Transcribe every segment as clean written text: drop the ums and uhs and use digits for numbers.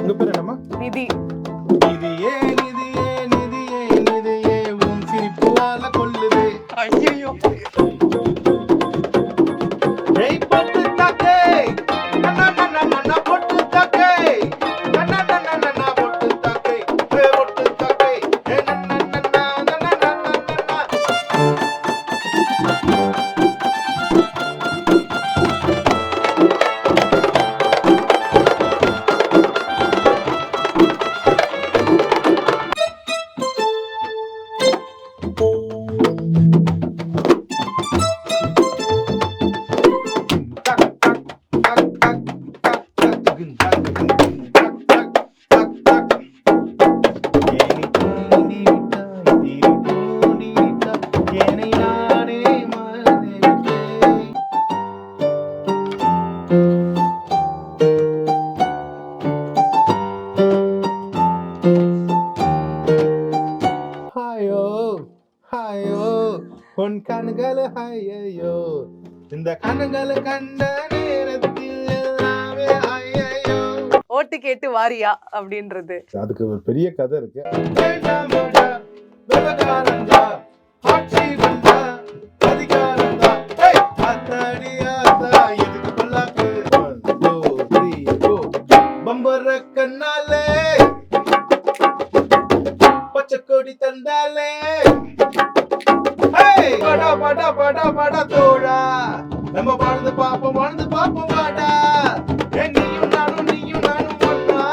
உங்க பேர் என்னம்மா? நிதி. நிதியே நிதியே நிதியே நிதியே உன் சிரிப்புவால கொல்லுதே. ஐயோ, ஏய் பட்டு தாக்கே நன்னா நன்னா நன்னா பொட்டு தாக்கே நன்னா நன்னா நன்னா பொட்டு தாக்கே பொட்டு தாக்கே நன்னா நன்னா நன்னா நன்னா ஹாயோ ஹாயோ உன் கண்கள் ஹையோ இந்த கண்கள் கண்ட நேரத்தில் எல்லாமே ஹையோ. ஓட்டு கேட்டு வாரியா அப்படின்றது. அதுக்கு ஒரு பெரிய கதை இருக்கு. வேண்டாமடா, விவகாரம்டா, ஆட்சி வந்தா, அதிகாரம்டா. ஏய், ஆத்தாடி ஆத்தா, இதுக்கு பல்லாக்கு. 1, 2, 3, go. பம்பர கண்ணாலே பச்சை கொடி தந்தாலே. ஏய், படா படா படா படா தோழா, நம்ம வாழ்ந்து பாப்போம் வாடா. ஏய், நீயும் நானும் ஒண்ணா.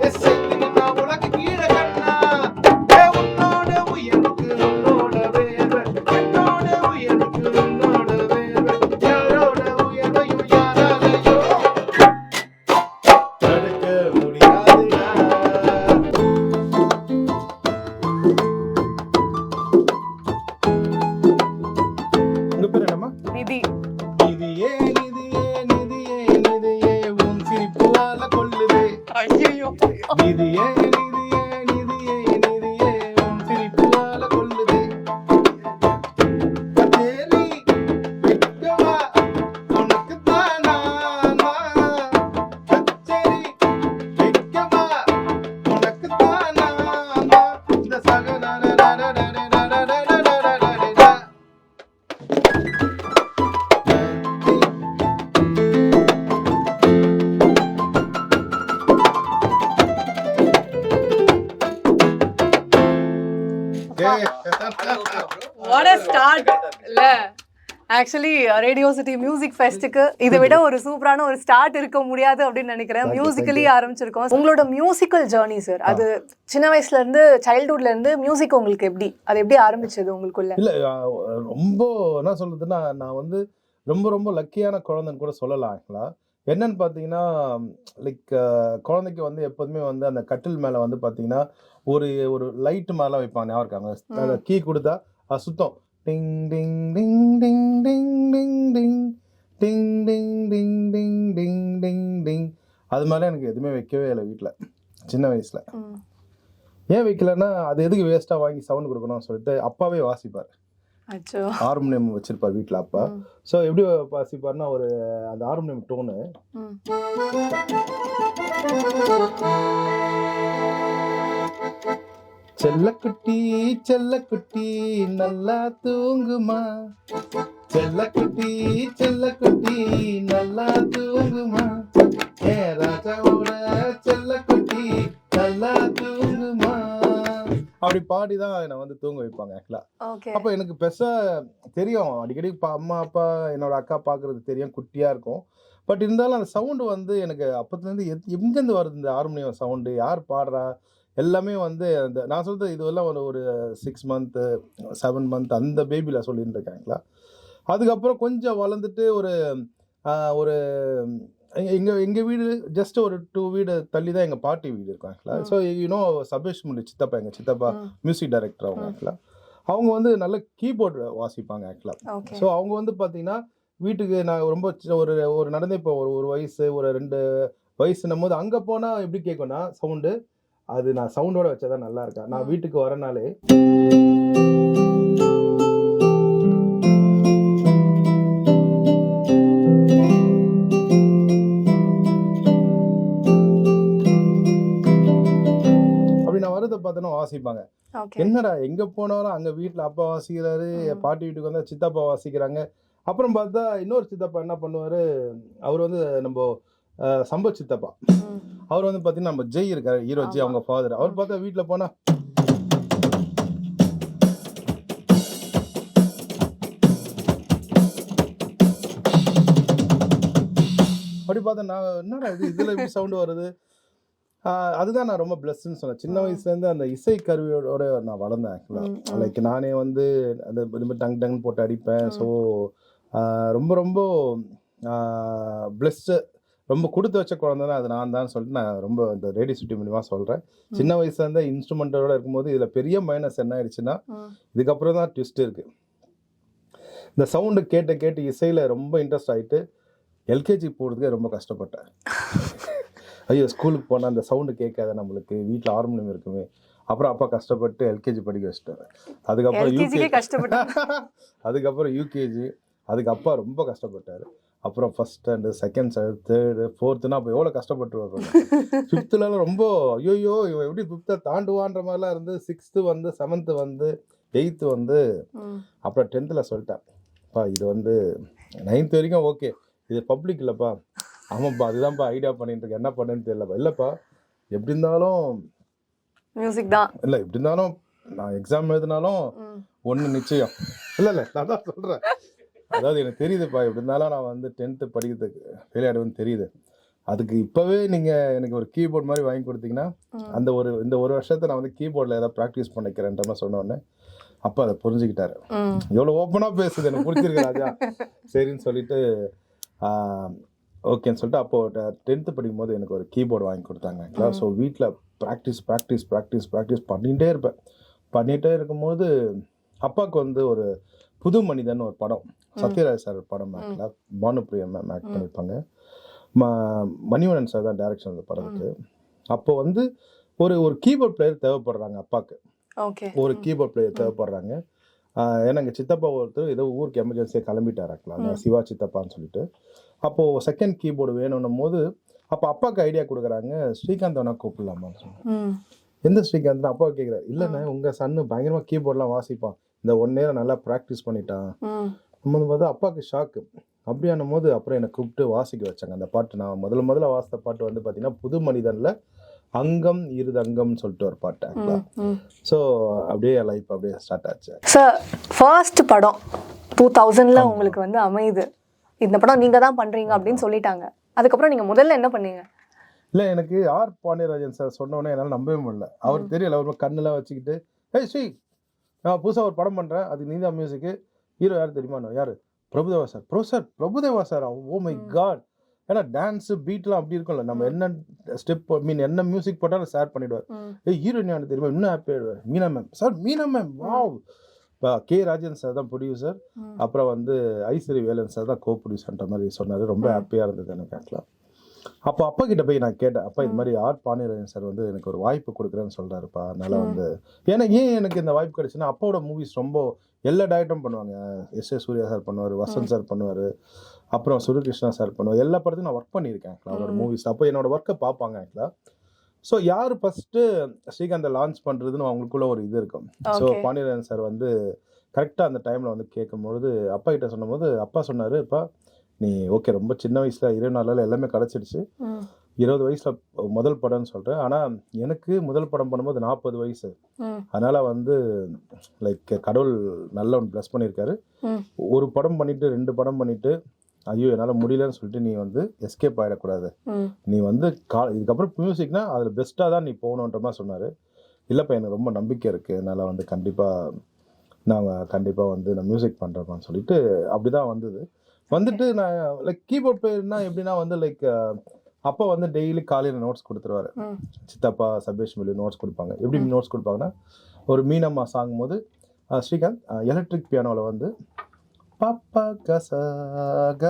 எஸ் நான் உனக்கு கீழே கண்ணா. ஏய், உன்னோட உயருக்கு உன்னோட வேர்வை, என்னோட உயருக்கு உன்னோட வேர்வை, யாரோட உயர்வையும் யாராலையோ தடுக்க முடியாதுடா. உங்க பேர் என்னம்மா? நிதி. நிதியே நிதியே நிதியே நிதியே உன் சிரிப்புவால கொல்லுதே. ஐயோ, நிதியே நிதியே நிதியே நிதியே உன் சிரிப்புவால கொல்லுதே. கச்சேரி வைக்கவா உனக்குத்தான் நானா. கச்சேரி வைக்கவா உனக்குத்தான் நானா. இந்த what a start இல்ல. ஆக்சுவலி ரேடியோ சிட்டி மியூசிக் ஃபெஸ்ட்டுக்கு இதை விட ஒரு சூப்பரான ஒரு ஸ்டார்ட் இருக்க முடியாது அப்படின்னு நினைக்கிறேன். மியூசிக்கலி ஆரம்பிச்சிருக்கோம். உங்களோட மியூசிக்கல் ஜேர்னி சார், அது சின்ன வயசுல இருந்து சைல்ட்ஹுட்ல இருந்து மியூசிக் உங்களுக்கு எப்படி, அது எப்படி ஆரம்பிச்சது உங்களுக்குள்ள? இல்ல ரொம்ப என்ன சொல்றதுன்னா, நான் வந்து ரொம்ப ரொம்ப லக்கியான குழந்தைன்னு கூட சொல்லலாம். ஆக்சுவலா என்னன்னு பார்த்தீங்கன்னா, லைக் குழந்தைக்கு வந்து எப்போதுமே வந்து அந்த கட்டில் மேலே வந்து பார்த்தீங்கன்னா ஒரு ஒரு லைட் மாதிரிலாம் வைப்பாங்க. ஞாபகம் இருக்காங்க? அந்த கீ கொடுத்தா அது சுத்தம். டிங் டிங் டிங் டிங் டிங் டிங் டிங் டிங் டிங் டிங் டிங் டிங் டிங் டிங். அது மாதிரிலாம் எனக்கு எதுவுமே வைக்கவே இல்லை வீட்டில் சின்ன வயசில். ஏன் வைக்கலன்னா, அது எதுக்கு வேஸ்ட்டாக வாங்கி சவுண்ட் கொடுக்கணும்னு சொல்லிட்டு அப்பாவே வாசிப்பார். ஹார்மோனியம் வச்சிருப்பார் வீட்டில் அப்பா. ஸோ எப்படி வாசிப்பார்னா, ஒரு அந்த ஹார்மோனியம் டோனு செல்லக்குட்டி செல்லக்குட்டி நல்லா தூங்குமா, செல்லக்குட்டி செல்லக்குட்டி நல்லா தூங்குமா, ஏ ராஜாவோட செல்லக்குட்டி நல்லா தூங்குமா. அப்படி பாடிதான் என்னை வந்து தூங்க வைப்பாங்க ஆக்சுவலா. அப்போ எனக்கு பெருசா தெரியும், அடிக்கடி அம்மா அப்பா என்னோட அக்கா பாக்குறது தெரியும், குட்டியா இருக்கும். பட் இருந்தாலும் அந்த சவுண்டு வந்து எனக்கு அப்பத்துலேருந்து எங்கேருந்து வருது இந்த ஹார்மோனியம் சவுண்டு, யார் பாடுறா, எல்லாமே வந்து அந்த நான் சொல்றது இதுவெல்லாம் ஒரு 6 மந்த்து 7 மந்த் அந்த பேபியில் சொல்லிட்டு இருக்காங்களா. அதுக்கப்புறம் கொஞ்சம் வளர்ந்துட்டு ஒரு ஒரு எங்கள் வீடு ஜஸ்ட் ஒரு 2 வீடு தள்ளி தான் எங்கள் பாட்டி வீடு இருக்கும் ஆக்சுவலாக. ஸோ யூனோ சபேஷ் முள்ளி சித்தப்பா, எங்கள் சித்தப்பா மியூசிக் டைரக்டர் அவங்க ஆக்சுவலாக. அவங்க வந்து நல்ல கீபோர்டு வாசிப்பாங்க ஆக்சுவலாக. ஸோ அவங்க வந்து பார்த்தீங்கன்னா வீட்டுக்கு நான் ரொம்ப ஒரு நடந்து இப்போ ஒரு வயசு ஒரு 2 வயசுன்னும் போது அங்கே போனால் எப்படி கேட்கும்னா சவுண்டு, அது நான் சவுண்டோட வச்சாதான் நல்லா இருக்கா. நான் வீட்டுக்கு வரனாலே பார்த்தோன்னா வாசிப்பாங்க. ஓகே. என்னடா எங்க போனாலும் அங்க வீட்டுல அப்பா வாசிக்கிறாரு, பாட்டி வீட்டுக்கு வந்தா சித்தப்பா வாசிக்கிறாங்க. அப்புறம் பார்த்தா இன்னொரு சித்தப்பா என்ன பண்ணுவாரு, அவர் வந்து நம்ம சம்பத் சித்தப்பா. ம். அவர் வந்து பாத்தீங்கன்னா நம்ம ஜெய் இருக்காரு, ஹீரோ ஜெய், அவங்க ஃபாதர். அவர் பார்த்தா வீட்டுல போனா அப்படி பார்த்தா நான் என்னடா இது, இதுல எப்படி சவுண்ட் வருது. அதுதான் நான் ரொம்ப பிளஸ்ன்னு சொன்னேன். சின்ன வயசுலேருந்து அந்த இசை கருவியோட நான் வளர்ந்தேன் ஆக்சுவலாக. லைக் நானே வந்து அந்த இது மாதிரி டங் டங் போட்டு அடிப்பேன். ஸோ ரொம்ப ரொம்ப பிளஸ்டு, ரொம்ப கொடுத்து வச்ச குழந்தைன்னா அது நான் தான் சொல்லிட்டு நான் ரொம்ப இந்த ரேடியோ சிட்டி மூலியமாக சொல்கிறேன். சின்ன வயசுலேருந்து இன்ஸ்ட்ருமெண்ட்டோட இருக்கும்போது இதில் பெரிய மைனஸ் என்ன ஆயிடுச்சுன்னா, இதுக்கப்புறம் தான் ட்விஸ்ட் இருக்குது. இந்த சவுண்டு கேட்டு கேட்டு இசையில் ரொம்ப இன்ட்ரெஸ்ட் ஆகிட்டு எல்கேஜி போகிறதுக்கே ரொம்ப கஷ்டப்பட்டேன். ஐயோ ஸ்கூலுக்கு போனால் அந்த சவுண்டு கேட்காத, நம்மளுக்கு வீட்டில் ஹார்மோனியம் இருக்குமே. அப்புறம் அப்பா கஷ்டப்பட்டு எல்கேஜி படிக்க வச்சுட்டாரு. அதுக்கப்புறம் யூகேஜி, அதுக்கு அப்பா ரொம்ப கஷ்டப்பட்டார். அப்புறம் first standard, second standard, third, ஃபோர்த்துனா அப்போ எவ்வளோ கஷ்டப்பட்டு வருவாங்க. ஃபிஃப்த்துலலாம் ரொம்ப ஐயோ இவன் எப்படி ஃபிஃப்த்தை தாண்டுவான்ற மாதிரிலாம் இருந்து 6th வந்து 7th வந்து 8th வந்து அப்புறம் 10th சொல்லிட்டேன், அப்பா இது வந்து 9th வரைக்கும் ஓகே, இது பப்ளிக் இல்லைப்பா. ஆமாப்பா அதுதான்ப்பா ஐடியா பண்ணிட்டு இருக்கேன், என்ன பண்ணுன்னு தெரியலப்பா. இல்லைப்பா எப்படி இருந்தாலும் மியூசிக் தான் இல்லை, எப்படி இருந்தாலும் நான் எக்ஸாம் எழுதினாலும் ஒன்று நிச்சயம். இல்லை நான் தான் சொல்கிறேன். அதாவது எனக்கு தெரியுதுப்பா, எப்படி இருந்தாலும் நான் வந்து 10th படிக்கிறதுக்கு விளையாடுவேன்னு தெரியுது. அதுக்கு இப்போவே நீங்கள் எனக்கு ஒரு கீபோர்ட் மாதிரி வாங்கி கொடுத்தீங்கன்னா அந்த இந்த ஒரு வருஷத்தை நான் வந்து கீபோர்டில் ஏதாவது ப்ராக்டிஸ் பண்ணிக்கிறேன்ற மாதிரி சொன்னோடனே அப்பா அதை புரிஞ்சுக்கிட்டாரு. எவ்வளோ ஓப்பனாக பேசுது, எனக்கு பிடிச்சிருக்கு ராஜா, சரின்னு சொல்லிட்டு ஓகேன்னு சொல்லிட்டு அப்போது 10th படிக்கும்போது எனக்கு ஒரு கீபோர்டு வாங்கி கொடுத்தாங்க. ஸோ வீட்டில் ப்ராக்டிஸ் பண்ணிகிட்டே இருப்பேன். பண்ணிகிட்டே இருக்கும்போது அப்பாவுக்கு வந்து ஒரு புது மனிதன் ஒரு படம், சத்யராஜ் சார் படம் ஆக்டில் பானுப்பிரியா மேம் ஆக்ட் பண்ணியிருப்பாங்க. மணிவண்ணன் சார் தான் டைரக்ஷன் அந்த படத்துக்கு. அப்போ வந்து ஒரு கீபோர்ட் பிளேயர் தேவைப்படுறாங்க அப்பாவுக்கு. ஒரு கீபோர்ட் பிளேயர் தேவைப்படுறாங்க. ஏன்னா எங்கள் சித்தப்பா ஒருத்தர் ஏதோ ஊருக்கு எமர்ஜென்சியாக கிளம்பிட்டார் ஆக்டில், சிவா சித்தப்பான்னு சொல்லிட்டு. அப்போது செகண்ட் கீபோர்டு வேணும்னும் போது அப்போ அப்பாவுக்கு ஐடியா கொடுக்குறாங்க, ஸ்ரீகாந்த் வேணா கூப்பிடலாமான்னு சொன்னாங்க. எந்த ஸ்ரீகாந்த் அப்பா கேட்குறாரு. இல்லைண்ணே உங்கள் சன்னு பயங்கரமாக கீபோர்ட்லாம் வாசிப்பான், இந்த 1 year நல்லா ப்ராக்டிஸ் பண்ணிட்டான். நம்ம பார்த்தா அப்பாவுக்கு ஷாக்கு. அப்படியானும் போது அப்புறம் என்னை கூப்பிட்டு வாசிக்க வச்சாங்க அந்த பாட்டு. நான் முதல்ல வாசித்த பாட்டு வந்து பார்த்தீங்கன்னா புது மனிதனில் அங்கம் இருது அங்கம்னு சொல்லிட்டு ஒரு பாட்டு. ஸோ அப்படியே லைஃப் அப்படியே ஸ்டார்ட் ஆச்சு. சார் ஃபர்ஸ்ட் படம் 2000 உங்களுக்கு வந்து அமையுது, இந்த படம் நீங்கள் தான் பண்ணுறீங்க அப்படின்னு சொல்லிட்டாங்க. அதுக்கப்புறம் நீங்கள் முதல்ல என்ன பண்ணீங்க? இல்லை எனக்கு ஆர் பாண்டியராஜன் சார் சொன்னோன்னே என்னால் நம்பவே முடியல. அவர் தெரியல, அவர் கண்ணெல்லாம் வச்சுக்கிட்டு ஏய் ஸ்ரீ நான் புதுசாக ஒரு படம் பண்ணுறேன், அது நீ தான் மியூசிக்கு, ஹீரோ யார் தெரியுமா? யார்? Prabhudeva sir. Prabhudeva sir, oh my god. ஏன்னா டான்ஸு பீட்லாம் அப்படி இருக்கும்ல, நம்ம என்ன ஸ்டெப் என்ன மியூசிக் போட்டாலும் ஷேர் பண்ணிவிடுவார். ஏய் ஹீரோயின் யாரு தெரியுமா? இன்னும் ஹாப்பி ஆகிடுவார். Meena ma'am wow. இப்போ கே ராஜன் சார் தான் ப்ரொடியூசர், அப்புறம் வந்து ஐஸ்வரி வேலன் சார் தான் கோ ப்ரொடியூசர்ன்ற மாதிரி சொன்னார். ரொம்ப ஹாப்பியாக இருந்தது எனக்கு ஆக்சுவலாக. அப்போ அப்பா கிட்ட போய் நான் கேட்டேன், அப்பா இது மாதிரி ஆர் பாண்டியராஜன் சார் வந்து எனக்கு ஒரு வாய்ப்பு கொடுக்குறேன்னு சொல்கிறாருப்பா, அதனால் வந்து ஏன் எனக்கு இந்த வாய்ப்பு கிடைச்சுன்னா அப்பாவோட மூவிஸ் ரொம்ப எல்லா டேரக்டரும் பண்ணுவாங்க. எஸ் சூர்யா சார் பண்ணுவார், வசந்த் சார் பண்ணுவார், அப்புறம் சுருகிருஷ்ணா சார் பண்ணுவார். எல்லா படத்தையும் நான் ஒர்க் பண்ணியிருக்கேன் அவரோட மூவிஸ். அப்போ என்னோட ஒர்க்கை பார்ப்பாங்க ஆக்சுவலாக. ஸோ யார் ஃபஸ்ட்டு ஸ்ரீகாந்தை லான்ச் பண்ணுறதுன்னு அவங்களுக்குள்ள ஒரு இது இருக்கும். ஸோ பாண்டியராஜன் சார் வந்து கரெக்டாக அந்த டைமில் வந்து கேட்கும்பொழுது அப்பா கிட்ட சொன்னபோது அப்பா சொன்னார், இப்போ நீ ஓகே ரொம்ப சின்ன வயசில் 24 எல்லாமே கிடச்சிடுச்சு, 20 வயசில் முதல் படம்னு சொல்கிறேன். ஆனால் எனக்கு முதல் படம் பண்ணும்போது 40 வயசு. அதனால் வந்து லைக் கடவுள் நல்ல ஒன்று ப்ளஸ் பண்ணியிருக்காரு. ஒரு படம் பண்ணிவிட்டு 2 படம் பண்ணிவிட்டு ஐயோ என்னால் முடியலன்னு சொல்லிட்டு நீ வந்து எஸ்கேப் ஆகிடக்கூடாது, நீ வந்து இதுக்கப்புறம் மியூசிக்னா அதில் பெஸ்ட்டாக தான் நீ போகணுன்ற மாதிரி சொன்னார். இல்லைப்பா எனக்கு ரொம்ப நம்பிக்கை இருக்குது, அதனால் வந்து கண்டிப்பாக வந்து நான் மியூசிக் பண்ணுறேன்னு சொல்லிட்டு அப்படி தான் வந்துட்டு நான் லைக் கீபோர்ட் பிளேயர்னா எப்படின்னா வந்து லைக் அப்பா வந்து டெய்லி காலையில் நோட்ஸ் கொடுத்துருவாரு. சித்தப்பா சபேஷ் மில்லி நோட்ஸ் கொடுப்பாங்க. எப்படி நோட்ஸ் கொடுப்பாங்கன்னா ஒரு மீனம்மா சாங்கும் போது ஸ்ரீகாந்த் எலக்ட்ரிக் பியானோவில் வந்து பாப்பா கசாக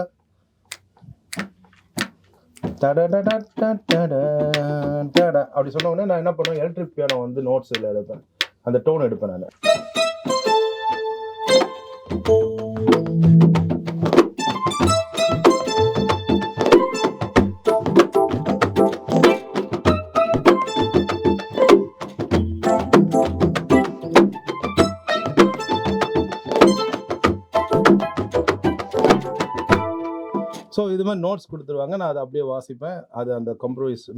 அப்படி சொன்ன உடனே நான் என்ன பண்ணுவேன், எலக்ட்ரிக் பியானோ வந்து நோட்ஸில் எடுப்பேன், அந்த டோன் எடுப்பேன் நான். இது மாதிரி நோட்ஸ் கொடுத்துருவாங்க, நான் அதை அப்படியே வாசிப்பேன். அது அந்த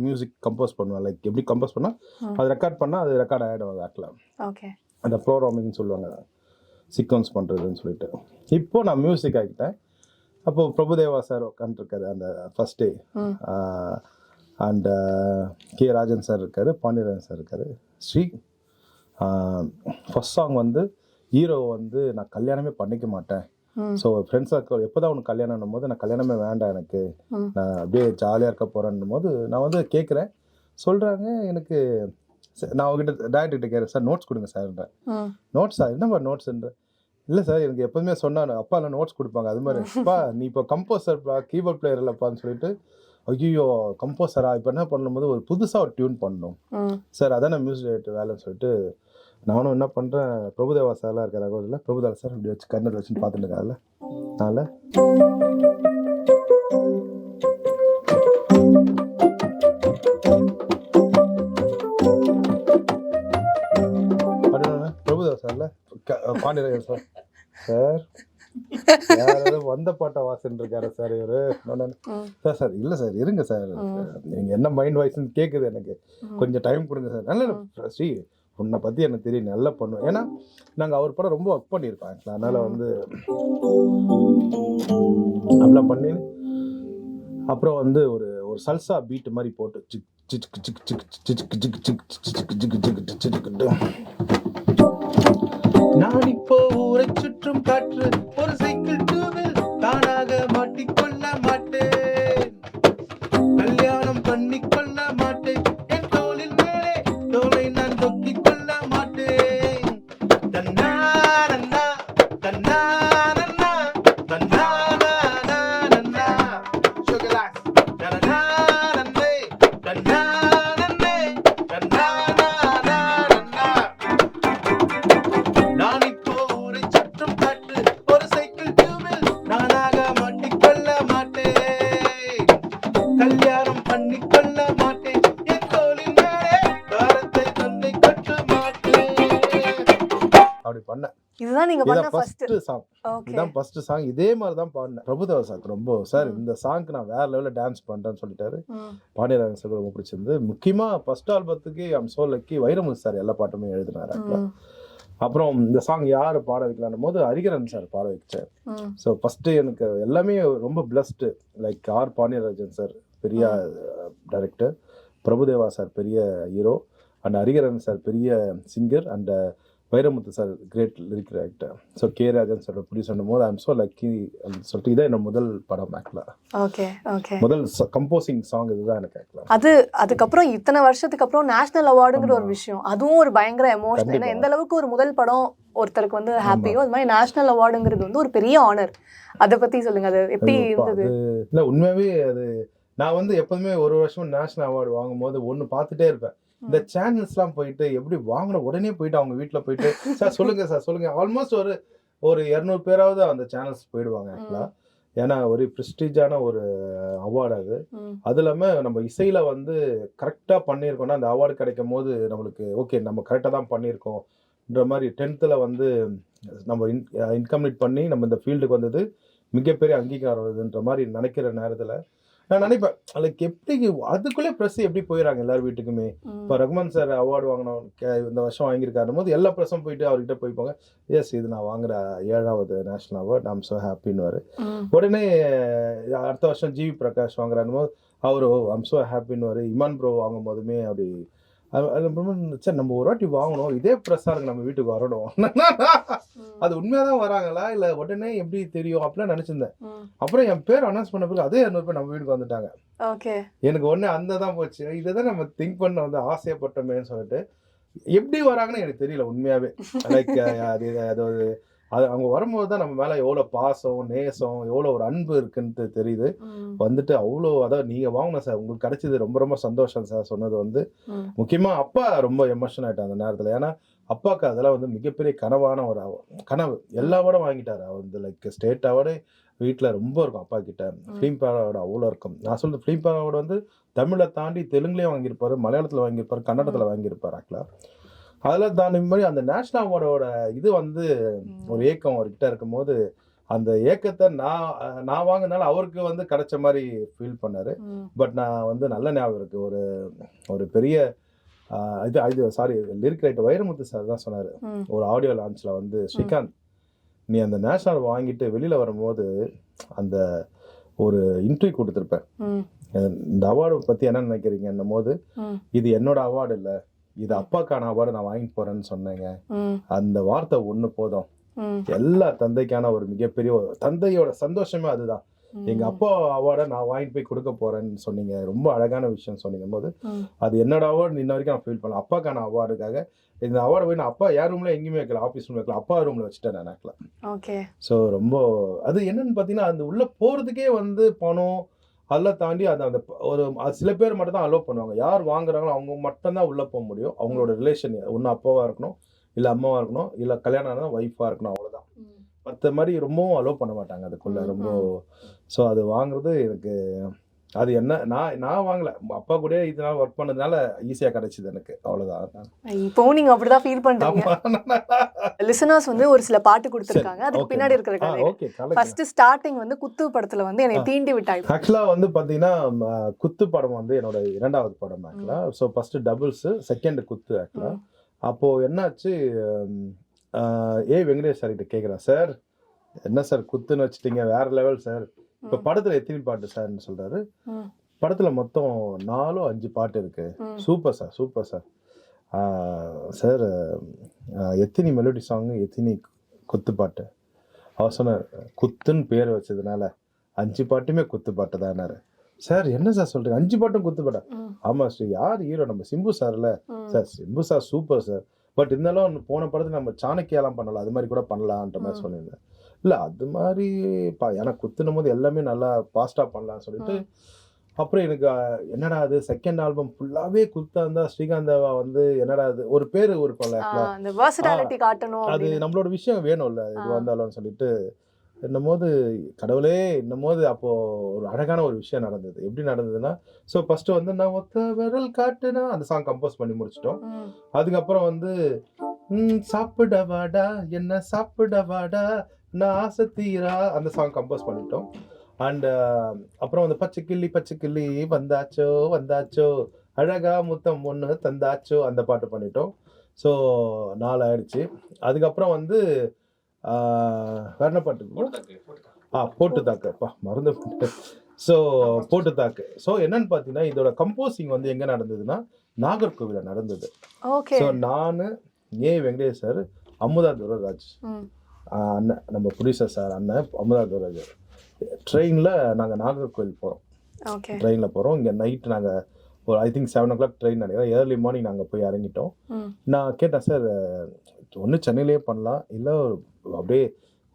மியூசிக் கம்போஸ் பண்ணுவேன். லைக் எப்படி கம்போஸ் பண்ணால் அது ரெக்கார்ட் பண்ணால் அது ரெக்கார்ட் ஆகிடும். அது ஆக்டில் ஓகே அந்த ப்ரோக்ராமிங்னு சொல்லுவாங்க, சீக்வன்ஸ் பண்ணுறதுன்னு சொல்லிட்டு. இப்போ நான் மியூசிக் ஆகிட்டேன். அப்போது பிரபுதேவா சார் உட்காந்துருக்காரு அந்த first day, and K Rajan sir இருக்கார், பாண்டியராஜன் சார் இருக்கார். ஸ்ரீ ஃபர்ஸ்ட் சாங் வந்து ஹீரோ வந்து நான் கல்யாணமே பண்ணிக்க மாட்டேன், ஸோ ஃப்ரெண்ட்ஸ் சர்க்கிள் எப்போ தான் உனக்கு கல்யாணம் போது நான் கல்யாணமே வேண்டாம், எனக்கு நான் அப்படியே ஜாலியாக இருக்க போகிறேன்னும் போது நான் வந்து கேட்குறேன். சொல்கிறாங்க எனக்கு, நான் அவங்ககிட்ட டேரக்டர்கிட்ட கேட்குறேன், சார் நோட்ஸ் கொடுங்க சார்ன்றேன். நோட்ஸா, என்னப்பா நோட்ஸ்ன்ற? இல்லை சார் எனக்கு எப்போதுமே சொன்னான் அப்பா எல்லாம் நோட்ஸ் கொடுப்பாங்க, அது மாதிரி அப்பா நீ இப்போ கம்போசர்ப்பா, கீபோர்ட் பிளேயர் இல்லைப்பான்னு சொல்லிட்டு, ஐயோ கம்போசரா, இப்போ என்ன பண்ணும்போது ஒரு புதுசாக ஒரு டியூன் பண்ணணும் சார், அதான் மியூசிக் டைரக்டர் வேலைன்னு சொல்லிட்டு நானும் என்ன பண்ணுறேன், பிரபுதேவா சார்லாம் இருக்கிறாங்க இல்லை, பிரபுதேவா சார் இப்படி வச்சு கண்ணை வச்சுன்னு பார்த்துட்டு இருக்காங்கல்ல, அதனால் பிரபுதேவா சார்ல பாண்டியராஜன் சார், சார் யாராவது வந்த பாட்டை வாசன் இருக்காரு சார் இவரு. சார் சார் இல்லை சார் இருங்க சார், நீங்கள் என்ன மைண்ட் வாய்ஸ்ன்னு கேட்குது எனக்கு, கொஞ்சம் டைம் கொடுங்க சார். நல்ல ஸ்ரீ உன்னை பற்றி எனக்கு தெரியும், நல்லா பண்ணுவேன். ஏன்னா நாங்கள் அவர் படம் ரொம்ப ஒர்க் பண்ணியிருக்கோம் ஆக்சுவலாக, அதனால் வந்து அப்படிலாம் பண்ணி அப்புறம் வந்து ஒரு ஒரு சல்சா பீட்டு மாதிரி போட்டு sick sick sick sick sick sick sick sick sick sick. நான் இப்போ ஊரை சுற்றும் காற்று, ஒரு சைக்கிள் டூவில் தானாக மாட்டிக்கொள்ள மாட்டேன், கல்யாணம் பண்ணிக்கொள்ள மாட்டேன், என் தோளின் மேலே தோலை நான் தொக்கிக் கொள்ள மாட்டேன். தன்னா நன்னா தன்னா நன்னா தன்னா நன்னா சுகலாஸ் தன்னா நன்னே தன்னா நன்னே தன்னா நன்னா. நான் இப்போ ஊரை சுற்றும் காற்று, ஒரு சைக்கிள் டியூபில் நானாக மாட்டிக்கொள்ள மாட்டேன், கல்யாணம் பண்ணிக்கொள்ள மாட்டேன், என் தோளின் மேலே தாரத்தை தன்னை கட்ட மாட்டேன். அப்படி பண்ணேன். இதுதான் நீங்க பண்ண ஃபர்ஸ்ட் சாங். ஓகே இதான் ஃபர்ஸ்ட் சாங். இதே மாதிரி தான் பாடினேன். பிரபுதேவா சார் ரொம்ப சார் இந்த சாங்க்கு நான் வேற லெவலில் டான்ஸ் பண்றேன்னு சொல்லிட்டாரு. பாண்டியராஜன் சார் ரொம்ப பிடிச்சிருந்து. முக்கியமா ஃபர்ஸ்ட் ஆல்பத்துக்கு I'm so lucky Vairamuthu sir எல்லா பாட்டுமே எழுதினாரு. அப்புறம் இந்த சாங் யார் பாட வைக்கலான்னும் போது ஹரிகரன் சார் பாட வச்சார். ஸோ ஃபர்ஸ்ட் எனக்கு எல்லாமே ரொம்ப blessed. Like R Pandiarajan sir பெரிய டைரக்டர், பிரபுதேவா சார் பெரிய ஹீரோ, அண்ட் ஹரிகரன் சார் பெரிய singer, and Vairamuthu sir great lyric director. So K Rajan sir produce பண்ணும்போது ஐம் ஸோ லக்கி சொல்லிட்டு இதான் என்னோட முதல் படம் ஆக்சுவலாக. ஓகே ஓகே முதல் கம்போசிங் சாங் இதுதான் எனக்கு ஆக்சுவலாக. அதுக்கப்புறம் இத்தனை வருஷத்துக்கு அப்புறம் நேஷனல் அவார்டுங்கிற ஒரு விஷயம், அதுவும் ஒரு பயங்கர எமோஷனல். ஏன்னா எந்த அளவுக்கு ஒரு முதல் படம் ஒருத்தருக்கு வந்து ஹாப்பியோ அது மாதிரி நேஷனல் அவார்டுங்கிறது வந்து ஒரு பெரிய ஆனர். அதை பத்தி சொல்லுங்க, அது எப்படி இருந்தது? இல்லை உண்மையாவே அது நான் வந்து எப்போதுமே ஒரு வருஷம் நேஷனல் அவார்டு வாங்கும் போது ஒன்று பார்த்துட்டே இருப்பேன். இந்த சேனல்ஸ்லாம் போயிட்டு எப்படி வாங்கின உடனே போயிட்டு அவங்க வீட்டில் போயிட்டு சார் சொல்லுங்க சார் சொல்லுங்க, ஆல்மோஸ்ட் ஒரு 200 பேராவது அந்த சேனல்ஸ் போயிடுவாங்க ஆக்சுவலாக. ஏன்னா ஒரு ப்ரெஸ்டீஜான ஒரு அவார்டு அது. அது இல்லாமல் நம்ம இசையில் வந்து கரெக்டாக பண்ணியிருக்கோம்னா அந்த அவார்டு கிடைக்கும் போது நம்மளுக்கு ஓகே நம்ம கரெக்டாக தான் பண்ணியிருக்கோம்ன்ற மாதிரி 10th வந்து நம்ம இன்கம்ப்ளீட் பண்ணி நம்ம இந்த ஃபீல்டுக்கு வந்தது மிகப்பெரிய அங்கீகாரம் வருதுன்ற மாதிரி நினைக்கிற நேரத்தில் நான் நினைப்பேன் லைக் எப்படி அதுக்குள்ளே ப்ரெஸ் எப்படி போயிடறாங்க எல்லார் வீட்டுக்குமே. இப்போ ரகுமான் சார் அவார்டு வாங்கினோம் இந்த வருஷம் வாங்கியிருக்காரும் போது எல்லா ப்ரெஸ்ஸும் போயிட்டு அவர்கிட்ட போய்ப்பாங்க, எஸ் இது நான் வாங்குற 7வது நேஷனல் அவார்டு, ஐம் ஸோ ஹாப்பின்னு. உடனே அடுத்த வருஷம் ஜிவி பிரகாஷ் வாங்குறான்னு போது அவர் ஐம் ஸோ ஹாப்பின்னு. இமான் ப்ரோ வாங்கும் போதுமே அப்படி சார் நம்ம ஒரு வாட்டி வாங்கணும் இதே ப்ரெஸ்ஸாக இருக்கு நம்ம வீட்டுக்கு வரணும். அது உண்மையாக வராங்களா இல்லை உடனே எப்படி தெரியும் அப்படிலாம் நினச்சிருந்தேன். அப்புறம் என் பேர் அனௌன்ஸ் பண்ண பிறகு அதே 200 பேர் நம்ம வீட்டுக்கு வந்துட்டாங்க. எனக்கு ஒன்று அந்த தான் போச்சு, இதை தான் நம்ம திங்க் பண்ண வந்து ஆசைப்பட்டோமேன்னு சொல்லிட்டு. எப்படி வராங்கன்னு எனக்கு தெரியல உண்மையாகவே. லைக் அது அவங்க வரும்போது தான் நம்ம மேலே எவ்வளோ பாசம் நேசம் எவ்வளோ ஒரு அன்பு இருக்குன்ட்டு தெரியுது. வந்துட்டு அவ்வளோ அதான் நீங்கள் வாங்கணும் சார் உங்களுக்கு கிடைச்சது ரொம்ப ரொம்ப சந்தோஷம் சார் சொன்னது வந்து முக்கியமாக அப்பா ரொம்ப எமோஷன் ஆகிட்டாங்க அந்த நேரத்தில். ஏன்னா அப்பாவுக்கு அதெல்லாம் வந்து மிகப்பெரிய கனவான ஒரு கனவு. எல்லா அவார்டும் வாங்கிட்டார் அவர் வந்து. லைக் ஸ்டேட் அவார்டு வீட்டில் ரொம்ப இருக்கும் அப்பா கிட்ட. ஃபிலிம் பேர் அவார்டு அவ்வளோ இருக்கும். நான் சொல்கிறது ஃபிலிம் பேர் அவார்டு வந்து தமிழை தாண்டி தெலுங்குலேயும் வாங்கியிருப்பார், மலையாளத்தில் வாங்கியிருப்பார், கன்னடத்தில் வாங்கியிருப்பார் ஆக்சுவலாக. அதில் தாண்டி மாதிரி அந்த நேஷனல் அவார்டோட இது வந்து ஒரு ஏக்கம் அவர்கிட்ட இருக்கும்போது அந்த ஏக்கத்தை நான் வாங்கினால அவருக்கு வந்து கிடைச்ச மாதிரி ஃபீல் பண்ணாரு. பட் நான் வந்து நல்ல ஞாபகம் இருக்கு. ஒரு பெரிய இது sorry lyric writer Vairamuthu sir தான் சொன்னார் ஒரு ஆடியோ லான்ச்சில் வந்து, ஸ்ரீகாந்த் நீ அந்த நேஷனல் வாங்கிட்டு வெளியில் வரும்போது அந்த ஒரு இன்டர்வியூ கொடுத்துருப்பேன், இந்த அவார்டு பற்றி என்ன நினைக்கிறீங்கன்னும் போது, இது என்னோட அவார்டு இல்லை, இது அப்பாக்கான அவார்டு நான் வாங்கி போறேன்னு சொன்னேங்க. அந்த வார்த்தை ஒண்ணு போதும், எல்லா தந்தைக்கான ஒரு மிகப்பெரிய தந்தையோட சந்தோஷமே அதுதான். எங்க அப்பா அவார்டை நான் வாங்கிட்டு போய் கொடுக்க போறேன்னு சொன்னீங்க, ரொம்ப அழகான விஷயம் சொன்னீங்க போது, அது என்னோட அவார்டு இன்ன வரைக்கும் நான் ஃபீல் பண்ணல. அப்பாக்கான அவார்டுக்காக இந்த அவார்டை போய் நான் அப்பா யார் ரூம்ல எங்கேயுமே வைக்கல, ஆஃபீஸ் ரூம்ல வைக்கல, அப்பா ரூம்ல வச்சுட்டேன் நான் ஆக்ல. ஸோ ரொம்ப அது என்னன்னு பார்த்தீங்கன்னா, அந்த உள்ள போறதுக்கே வந்து பணம் அதெல்லாம் தாண்டி அந்த ஒரு சில பேர் மட்டும் தான் அலோவ் பண்ணுவாங்க. யார் வாங்குறாங்களோ அவங்க மட்டும்தான் உள்ள போக முடியும். அவங்களோட ரிலேஷன் ஒன்று அப்பாவா இருக்கணும், இல்லை அம்மாவா இருக்கணும், இல்லை கல்யாணம் ஆனால் ஒய்ஃபா இருக்கணும், அவ்வளோதான். மற்ற மாதிரி ரொம்பவும் அலோவ் பண்ண மாட்டாங்க அதுக்குள்ள ரொம்ப. ஸோ அது வாங்குறது எனக்கு அது என்ன நான் வாங்கல, அப்பா கூட இதனால ஒர்க் பண்ணதுனால ஈஸியா கிடைச்சது எனக்கு, அவ்வளவுதான். இப்போ நீங்க அப்படிதான் ஃபீல் பண்றீங்க. லிசனர்ஸ் வந்து ஒரு சில பாட்டு கொடுத்திருக்காங்க, அதுக்கு பின்னாடி இருக்கிற கதை. ஓகே, ஃபர்ஸ்ட் ஸ்டார்டிங் வந்து குத்து படத்துல வந்து என்னை தீண்டி விட்டாய். ஆக்சுவலா வந்து பாத்தீங்கன்னா குத்து படம் வந்து என்னோட 2வது படம் ஆக்சுவலா. ஸோ ஃபர்ஸ்ட் டபுள்ஸ், செகண்ட் குத்து ஆக்சுவலா. அப்போ என்னாச்சு, வெங்கடேஷ் சார் கிட்ட கேட்குறேன், சார் என்ன சார் குத்துன்னு வச்சுட்டீங்க, வேற லெவல் சார், இப்போ படத்துல எத்தனை பாட்டு சார்ன்னு சொல்றாரு. படத்துல மொத்தம் 4-5 பாட்டு இருக்கு. Super sir, super sir. Sir எத்தனை மெலோடி சாங், எத்தனை குத்து பாட்டு? அவர் சொன்னார், குத்துன்னு பேர் வச்சதுனால 5 பாட்டுமே குத்து பாட்டு தானாரு. சார் என்ன சார் சொல்றீங்க, 5 பாட்டும் குத்து பாட்டா? ஆமா ஸ்ரீ, யார் ஹீரோ, நம்ம சிம்பு சார்ல. Sir Simbu sir super sir, but இருந்தாலும் போன படத்துல நம்ம சாணக்கியெல்லாம் பண்ணலாம், அது மாதிரி கூட பண்ணலான்ற மாதிரி சொல்லியிருந்தேன். இல்லை அது மாதிரி எனக்கு குத்துனும் போது எல்லாமே நல்லா பாஸ்டாக பண்ணலாம்னு சொல்லிட்டு, அப்புறம் எனக்கு என்னடா அது செகண்ட் ஆல்பம் ஃபுல்லாகவே குத்தா இருந்தா ஸ்ரீகாந்தாவா வந்து என்னடா அது ஒரு பேர் இருக்கும்ல, அது நம்மளோட விஷயம் வேணும்ல இது வந்தாலும் சொல்லிட்டு என்னும்போது, கடவுளே என்னும்போது அப்போ ஒரு அழகான ஒரு விஷயம் நடந்தது. எப்படி நடந்ததுன்னா, ஸோ ஃபர்ஸ்ட் வந்து நான் ஒத்த விரல் காட்டுனா அந்த சாங் கம்போஸ் பண்ணி முடிச்சிட்டோம். அதுக்கப்புறம் வந்து சாப்பிடவாடா என்ன சாப்பிடவாடா நான் ஆசை தீரா அந்த சாங் கம்போஸ் பண்ணிட்டோம். அண்ட் அப்புறம் வந்து பச்சை கிள்ளி வந்தாச்சோ வந்தாச்சோ அழகா முத்தம் ஒன்று தந்தாச்சோ அந்த பாட்டு பண்ணிட்டோம். ஸோ 4 ஆயிடுச்சு. அதுக்கப்புறம் வந்து வேற என்ன பாட்டு, போட்டு தாக்குப்பா மறந்து. ஸோ போட்டு தாக்கு. ஸோ என்னன்னு பார்த்தீங்கன்னா, இதோட கம்போசிங் வந்து எங்கே நடந்ததுன்னா நாகர்கோவில நடந்தது. ஸோ நான் வெங்கடேஷ் சார், அமுதா துரராஜ் அண்ணன், நம்ம ப்ரொடியூசர் சார் அண்ணன் அமுதா துரராஜ், ட்ரெயினில் நாங்கள் நாகர்கோவில் போகிறோம். ட்ரெயினில் போகிறோம். இங்கே நைட்டு நாங்கள் ஒரு ஐ திங்க் 7 o'clock ட்ரெயின் நினைக்கிறேன். ஏர்லி மார்னிங் நாங்கள் போய் இறங்கிட்டோம். நான் கேட்டேன், சார் ஒன்று சென்னையிலே பண்ணலாம், இல்லை அப்படியே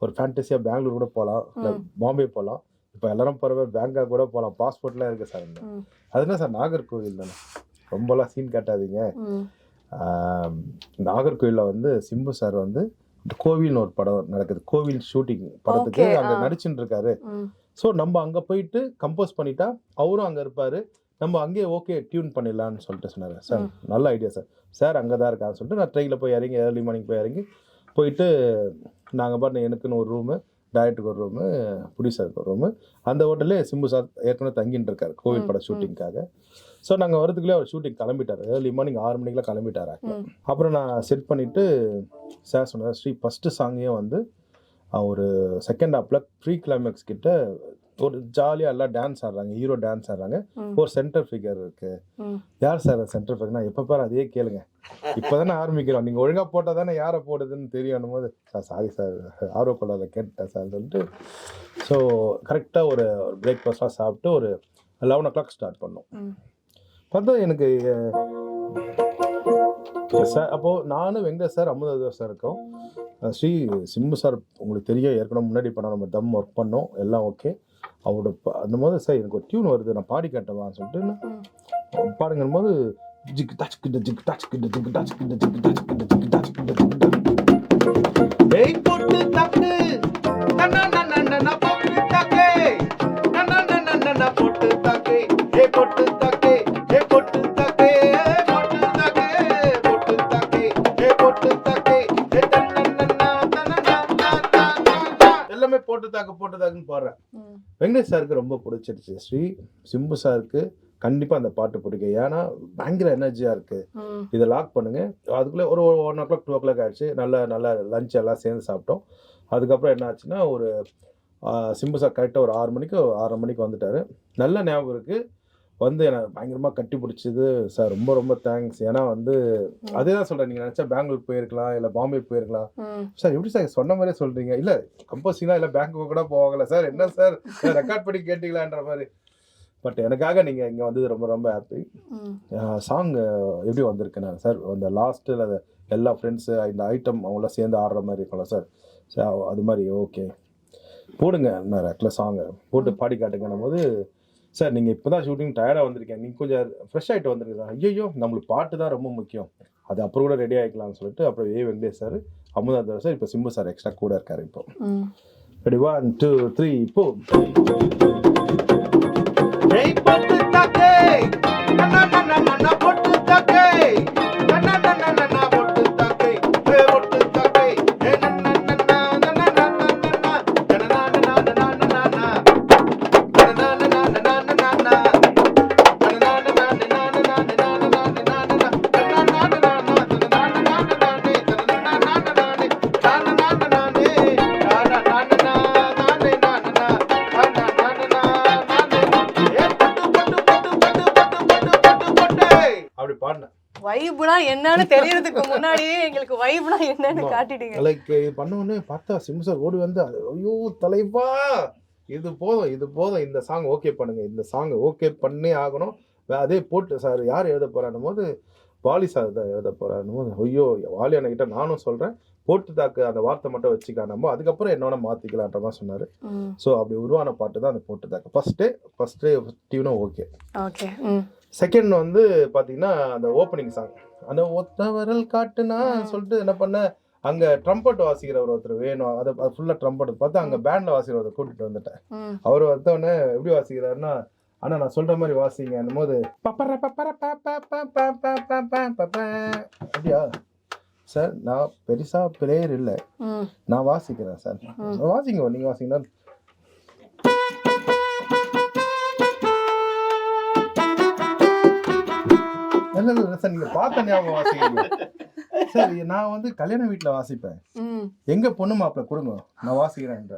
ஒரு ஃபேண்டஸியாக பெங்களூர் கூட போகலாம், இல்லை பாம்பே போகலாம், இப்போ எல்லாரும் போகிற பேங்காக் கூட போகலாம், பாஸ்போர்ட்லாம் இருக்குது சார். அது என்ன சார் நாகர்கோவில் தானே, ரொம்பலாம் சீன் காட்டாதீங்க. நாகர்கோவிலில் வந்து சிம்பு சார் வந்து கோவில்னு ஒரு படம் நடக்குது, கோவில் ஷூட்டிங் படத்துக்கு அங்கே நடிச்சுட்டு இருக்காரு. ஸோ நம்ம அங்கே போயிட்டு கம்போஸ் பண்ணிட்டா அவரும் அங்கே இருப்பார், நம்ம அங்கேயே ஓகே டியூன் பண்ணிடலான்னு சொல்லிட்டு சொன்னார். சார் நல்ல ஐடியா சார், சார் அங்கே தான் இருக்கான்னு சொல்லிட்டு நான் ட்ரெயினில் போய் இறங்கி ஏர்லி மார்னிங் போய் இறங்கி போயிட்டு நாங்கள் பாட்டு எனக்குன்னு ஒரு ரூமு, டைரக்டருக்கு ஒரு ரூமு, ப்ரொடியூசருக்கு ஒரு ரூமு, அந்த ஹோட்டல்லே சிம்பு சார் ஏற்கனவே தங்கிட்டு இருக்காரு கோவில் பட ஷூட்டிங்காக. ஸோ நாங்கள் வரதுக்குள்ளே அவர் ஷூட்டிங் கிளம்பிட்டார், ஏர்லி மார்னிங் 6 மணிக்கெலாம் கிளம்பிட்டார். அப்புறம் நான் செட் பண்ணிவிட்டு சார் சொன்னார், ஸ்ரீ ஃபஸ்ட்டு சாங்கே வந்து ஒரு செகண்ட் ஹாப்பில் ப்ரீ கிளைமேக்ஸ் கிட்ட ஒரு ஜாலியாக எல்லாம் டான்ஸ் ஆடுறாங்க, ஹீரோ டான்ஸ் ஆடுறாங்க, ஒரு சென்டர் ஃபிகர் இருக்கு. யார் சார் சென்டர் ஃபிகர்னா, எப்போ பாரு அதே கேளுங்க, இப்போ தானே ஆரம்பிக்கிறோம், நீங்கள் ஒழுங்காக போட்டால் தானே யாரை போடுதுன்னு தெரியும் போது, சார் சாரி சார் ஆர்வ கொள்ளாத கேட்டேன் சார் சொல்லிட்டு. ஸோ கரெக்டாக ஒரு பிரேக்ஃபாஸ்ட்லாம் சாப்பிட்டு ஒரு 11 o'clock ஸ்டார்ட் பண்ணோம். பார்த்தா எனக்கு சார் அப்போது நானும் வெங்கடேஷ் சார் அமுதா சார் இருக்கோம். ஸ்ரீ சிம்பு சார் உங்களுக்கு தெரியும், ஏற்கனவே முன்னாடி பண்ண நம்ம தம் ஒர்க் பண்ணோம், எல்லாம் ஓகே. அவரோட அந்த போது சார் எனக்கு ஒரு டியூன் வருது, நான் பாடி காட்டவான்னு சொல்லிட்டு பாடுங்கும் போது ஜிக் டாச் கிட்ட ஜிக் டாச் கிட்ட ஜிக் டாச் கிட்ட ஜிக் டாச் கிட்ட ஜிக் டாச் கிட்ட ஜிக் டாச் ஏய் போட்டு தக்கு நன்னா நன்னா போட்டு தக்கு நன்னா நன்னா போட்டு தக்கு ஏ போட்டு தக்கு ஏ போட்டு தக்கு போட்டு தக்கு போட்டு தக்கு ஏ போட்டு தக்கு ஏ நன்னா எல்லாமே போட்டு வெங்கடேஷ் சாருக்கு ரொம்ப பிடிச்சிருச்சு. சிம்பு சாருக்கு கண்டிப்பாக அந்த பாட்டு பிடிக்கும். ஏன்னா பயங்கர எனர்ஜியாக இருக்குது. இதை லாக் பண்ணுங்க. அதுக்குள்ளே ஒரு 1 o'clock 2 o'clock ஆயிடுச்சு. நல்ல லஞ்ச் எல்லாம் சேர்ந்து சாப்பிட்டோம். அதுக்கப்புறம் என்ன ஆச்சுன்னா ஒரு சிம்பு சார் கரெக்டாக ஒரு 6 மணிக்கு வந்துட்டார். நல்ல ஞாபகம் இருக்குது. வந்து என்னை பயங்கரமாக கட்டி பிடிச்சிது. சார் ரொம்ப ரொம்ப தேங்க்ஸ். ஏன்னா வந்து அதே தான் சொல்கிறேன், நீங்கள் நினச்சா பெங்களூர் போயிருக்கலாம், இல்லை பாம்பே போயிருக்கலாம். சார் எப்படி சார் சொன்ன மாதிரியே சொல்கிறீங்க? இல்லை கம்போசிங்லாம் இல்லை பேங்க்கு கூட போவாங்கல்ல சார், என்ன சார் ரெக்கார்ட் பண்ணி கேட்டீங்களான்ற மாதிரி. பட் எனக்காக நீங்கள் இங்கே வந்தது ரொம்ப ரொம்ப ஹாப்பி. சாங் எப்படி வந்திருக்குண்ணா சார்? அந்த லாஸ்ட்டில் அதை எல்லா ஃப்ரெண்ட்ஸு இந்த ஐட்டம் அவங்களாம் சேர்ந்து ஆடுற மாதிரி இருக்கும்ல சார், அது மாதிரி ஓகே போடுங்க நான் ரெக்கில் சாங்கை போட்டு பாடி காட்டுங்கன்னும் போது, சார் நீங்கள் இப்போ தான் ஷூட்டிங் டயர்டாக வந்திருக்கேன், நீங்கள் கொஞ்சம் ஃப்ரெஷ் ஆகிட்டு வந்திருக்கீங்க. ஐயோ நம்மளுக்கு பாட்டு தான் ரொம்ப முக்கியம், அது அப்புறம் கூட ரெடி ஆகிக்கலாம்னு சொல்லிட்டு அப்புறம் வெங்கடேஷ் சார், அமுதா சார், இப்போ சிம்பு சார் எக்ஸ்ட்ரா கூட இருக்கார். இப்போ ரெடி 1 2 3 இப்போ வைப்னா என்னன்னு தெரியறதுக்கு முன்னாடியே எங்களுக்கு வைப்னா என்னன்னு காட்டிட்டீங்க. லைக் பண்ண உடனே பார்த்தா சிம்பு சார் ஓடி வந்து, ஐயோ தலைவா இது போதும் இந்த சாங் ஓகே பண்ணுங்க, இந்த சாங் ஓகே பண்ணே ஆகணும். அதே போட்டு சார் யார் எழுத போறான்னும் போது வாலி சார் தான் எழுத போறான்னும் போது, ஐயோ வாலி அண்ணகிட்ட நானும் சொல்றேன் போட்டு தாக்கு அந்த வார்த்தை மட்டும் வச்சுக்கலாம், நம்ம அதுக்கப்புறம் என்னோட மாத்திக்கலான்ற மாதிரி சொன்னாரு. ஸோ அப்படி உருவான பாட்டு தான் அந்த போட்டு தாக்கு. First டியூனும் okay. செகண்ட் வந்து பார்த்தீங்கன்னா அந்த ஓப்பனிங் சாங், அந்த ஒத்த வரல் காட்டுனா சொல்லிட்டு என்ன பண்ண, அங்கே ட்ரம்பட் வாசிக்கிறவர் ஒருத்தர் வேணும், அதை ஃபுல்லாக ட்ரம்பட் பார்த்து அங்கே பேண்டில் வாசிக்கிறவரை கூட்டிகிட்டு வந்துட்டேன். அவர் வந்தோடனே எப்படி வாசிக்கிறாருன்னா, ஆனால் நான் சொல்கிற மாதிரி வாசிங்க அந்த போது அப்படியா சார், நான் பெருசாக பிளேயர் இல்லை, நான் வாசிக்கிறேன் சார், வாசிங்க நீங்கள் வாசிங்கன்னா இல்லை சார் நீங்கள் பார்த்த ஞாபகம் வாசிக்கிறீங்க சார், நான் வந்து கல்யாண வீட்டில் வாசிப்பேன், எங்க பொண்ணு மாப்பிள்ள கொடுங்க நான் வாசிக்கிறேன்ற.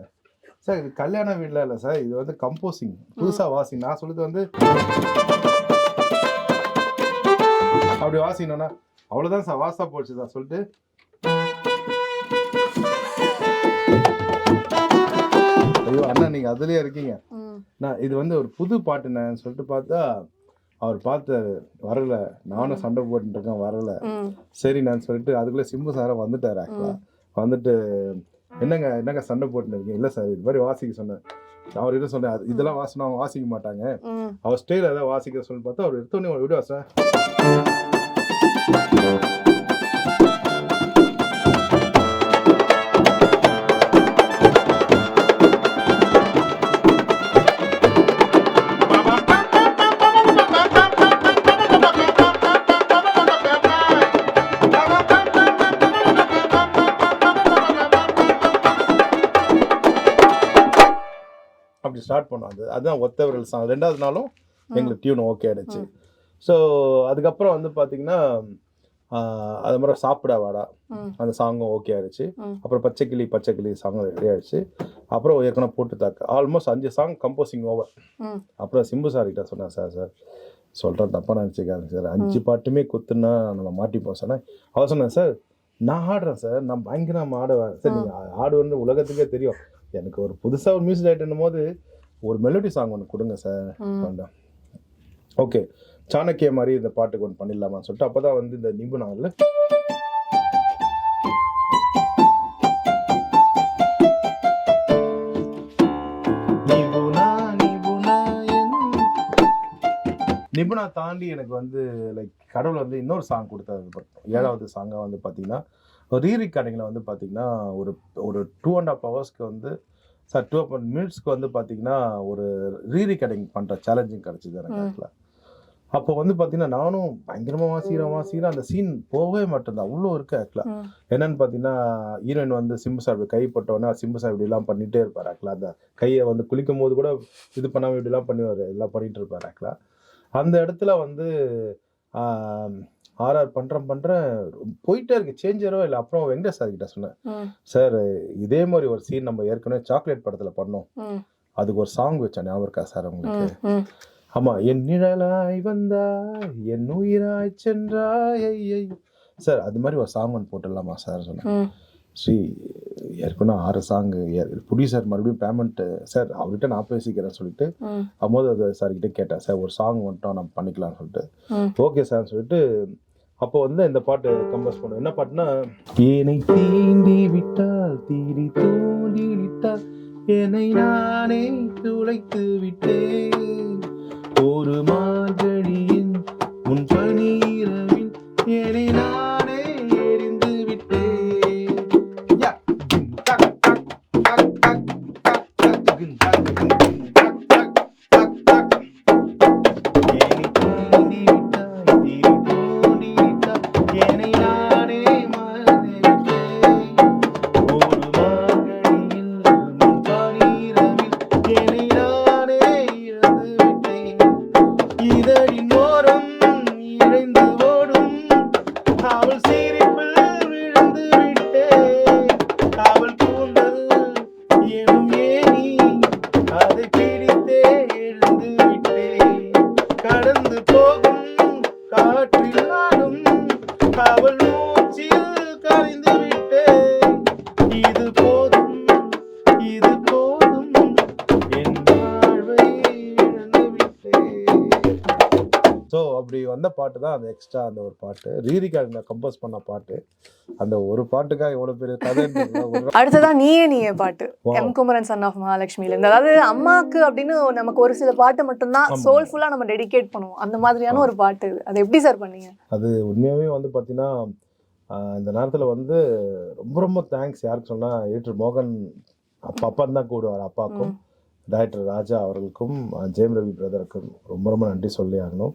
சார் இது கல்யாண வீட்டில் இல்லை சார், இது வந்து கம்போசிங் புதுசாக வாசி. நான் சொல்லுறது வந்து அப்படி வாசிக்கணும்னா அவ்வளோதான் சார், வாசா போச்சு தான் சொல்லிட்டு ஐயோ அண்ணா நீங்கள் அதுலேயே இருக்கீங்க, நான் இது வந்து ஒரு புது பாட்டுன்னு சொல்லிட்டு பார்த்தா அவர் பார்த்தாரு, வரல, நானும் சண்டை போட்டுட்டு இருக்கேன் வரல, சரி நான் சொல்லிட்டு அதுக்குள்ளே சிம்பு சாரை வந்துட்டார். ஆக்சுவலாக வந்துட்டு என்னங்க சண்டை போட்டுன்னு இருக்கீங்க? இல்லை சார் இது மாதிரி வாசிக்க சொன்னேன். அவர் என்ன சொன்னேன், இதெல்லாம் வாசினா அவங்க வாசிக்க மாட்டாங்க, அவர் ஸ்டைல ஏதாவது வாசிக்க சொல்லி பார்த்தா அவர் எடுத்தோடனே ஒரு வீடியோ வாசேன். ஸ்டார்ட் பண்ணோம். அதுதான் ஒத்த விரல் சாங். 2வது நாளும் எங்களுக்கு டியூன் ஓகே ஆயிடுச்சு. ஸோ அதுக்கப்புறம் வந்து பார்த்தீங்கன்னா அது மாதிரி சாப்பிட வாடா அந்த சாங்கும் ஓகே ஆயிடுச்சு. அப்புறம் பச்சைக்கிளி சாங் ரெடி ஆயிடுச்சு. அப்புறம் ஏற்கனவே போட்டு தாக்க ஆல்மோஸ்ட் 5 சாங் கம்போசிங் ஓவர். அப்புறம் சிம்பு சார் கிட்ட சொன்னேன், சார் சொல்கிறேன் தப்பாக நினச்சிக்காங்க சார், 5 பாட்டுமே குத்துனா நம்ம மாட்டிப்போம் சார். அவர் சொன்னேன், சார் நான் ஆடுறேன் சார், நான் பயங்கரமாக ஆடுவேன் சார், நீங்கள் ஆடுவேன்னு உலகத்துக்கே தெரியும், எனக்கு ஒரு புதுசாக ஒரு மியூசிக் டைரக்டர்னும் போது ஒரு மெலோடி சாங் ஒன்று கொடுங்க சார். ஓகே சாணக்கிய மாதிரி இந்த பாட்டுக்கு ஒன்று பண்ணிடலாமான்னு சொல்லிட்டு அப்போ தான் வந்து இந்த நிபுணாவில் நிபுணா தாண்டி எனக்கு வந்து லைக் கடவுள் வந்து இன்னொரு சாங் கொடுத்தது. 7வது சாங்காக வந்து பார்த்தீங்கன்னா ரீரிகார்டிங்கில் வந்து பார்த்தீங்கன்னா ஒரு 2.5 ஹவர்ஸ்க்கு வந்து சார் 2 மினிட்ஸ்க்கு வந்து பார்த்தீங்கன்னா ஒரு ரீரிகார்டிங் பண்ணுற சேலஞ்சிங் கிடச்சிது எனக்கு. அப்போ வந்து பார்த்தீங்கன்னா நானும் பயங்கரமாக வாசிக்கிறேன் அந்த சீன் போகவே மாட்டேங்குது, அவ்வளோ இருக்கு ஆக்சுவலாக. என்னன்னு பார்த்தீங்கன்னா ஹீரோயின் வந்து சிம்பு சார் கைப்பட்டோன்னா சிம்பு சார் இப்படிலாம் பண்ணிகிட்டே இருப்பார் ஆக்சுவலாக. அந்த கையை வந்து குளிக்கும் போது கூட இது பண்ணாமல் இப்படிலாம் பண்ணுவார், எல்லாம் பண்ணிகிட்டு இருப்பார் ஆக்சுவலாக. அந்த இடத்துல வந்து ஆர்ஆர் பண்ணுறேன் போயிட்டே இருக்கு, சேஞ்சரோ இல்லை. அப்புறம் வெங்கடேஷ் சார் கிட்ட சொன்னேன், சார் இதே மாதிரி ஒரு சீன் நம்ம ஏற்கனவே சாக்லேட் படத்தில் பண்ணோம், அதுக்கு ஒரு சாங் வச்சேன், ஞாபகம் இருக்கா சார் உங்களுக்கு? ஆமாம், என் நிழலாய் வந்தாய் என் உயிராய் சென்றாய் சார், அது மாதிரி ஒரு சாங் ஒன்று போட்டுடலாமா சார் சொன்னேன். ஸ்ரீ ஏற்கனவே 6 சாங்கு ப்ரொடியூசர் மறுபடியும் பேமெண்ட்டு சார் அவர்கிட்ட நான் பேசிக்கிறேன் சொல்லிட்டு அம்மோது அது சார்கிட்ட கேட்டேன், சார் ஒரு சாங் வந்துட்டோம் நம்ம பண்ணிக்கலாம்னு சொல்லிட்டு. ஓகே சார் சொல்லிட்டு அப்போ வந்து இந்த பாட்டு கம்போஸ் பண்ணோம். என்ன பாட்டுனா, என்னை தீண்டி விட்டால் தீடி தூண்டி விட்டால் என்னை நானே துளைத்து விட்டேன், ஒரு மார்கழியின் முன் பனிரவின் என்னை நானே எரிந்து விட்டேன். அப்படி வந்த பாட்டு தான் அந்த எக்ஸ்ட்ரா அந்த ஒரு பாட்டு ரீரிகார்ட் கம்போஸ் பண்ண பாட்டு. அந்த ஒரு பாட்டுக்காக எவ்வளவு பெரிய கதை. அடுத்ததா நீயே பாட்டு எம் குமரன் சன் ஆஃப் மகாலட்சுமில இருந்து. அதாவது அம்மாக்கு அப்படின்னு நமக்கு ஒரு சில பாட்டு மட்டும்தான் சோல்ஃபுல்லா நம்ம டெடிகேட் பண்ணுவோம், அந்த மாதிரியான ஒரு பாட்டு. அது எப்படி சார் பண்ணீங்க? அது உண்மையாவே வந்து பாத்தீங்கன்னா இந்த நேரத்துல வந்து ரொம்ப ரொம்ப தேங்க்ஸ். யாருக்கு சொன்னா ஏற்று மோகன் அப்பா தான் கூடுவார், அப்பாவுக்கும் டைரக்டர் ராஜா அவர்களுக்கும் ஜெயம் ரவி பிரதருக்கும் ரொம்ப ரொம்ப நன்றி சொல்லி ஆகணும்.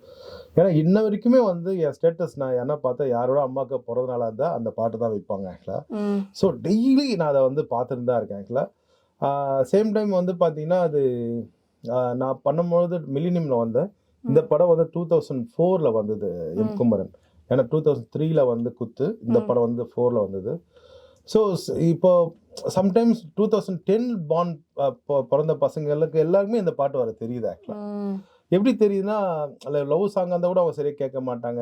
ஏன்னா இன்ன வரைக்குமே வந்து என் ஸ்டேட்டஸ் நான் என்ன பார்த்தா யாரோட அம்மாவுக்கு பிறந்த நாளாக இருந்தால் அந்த பாட்டு தான் வைப்பாங்க ஆக்சுவலாக. ஸோ டெய்லி நான் அதை வந்து பார்த்துட்டு தான் இருக்கேன் ஆக்சுவலாக. சேம் டைம் வந்து பார்த்தீங்கன்னா அது நான் பண்ணும்பொழுது மில்லினியமில் வந்தேன். இந்த படம் வந்து 2004 வந்தது எம் குமரன். ஏன்னா 2003 வந்து குத்து, இந்த படம் வந்து 4 வந்தது. ஸோ இப்போ சம்டைம்ஸ் 2010 பார்ன் பிறந்த பசங்களுக்கு எல்லாருக்குமே இந்த பாட்டு வர தெரியுது ஆக்சுவலாக. எப்படி தெரியுதுன்னா, லவ் சாங் இருந்தால் கூட அவங்க சரியாக கேட்க மாட்டாங்க,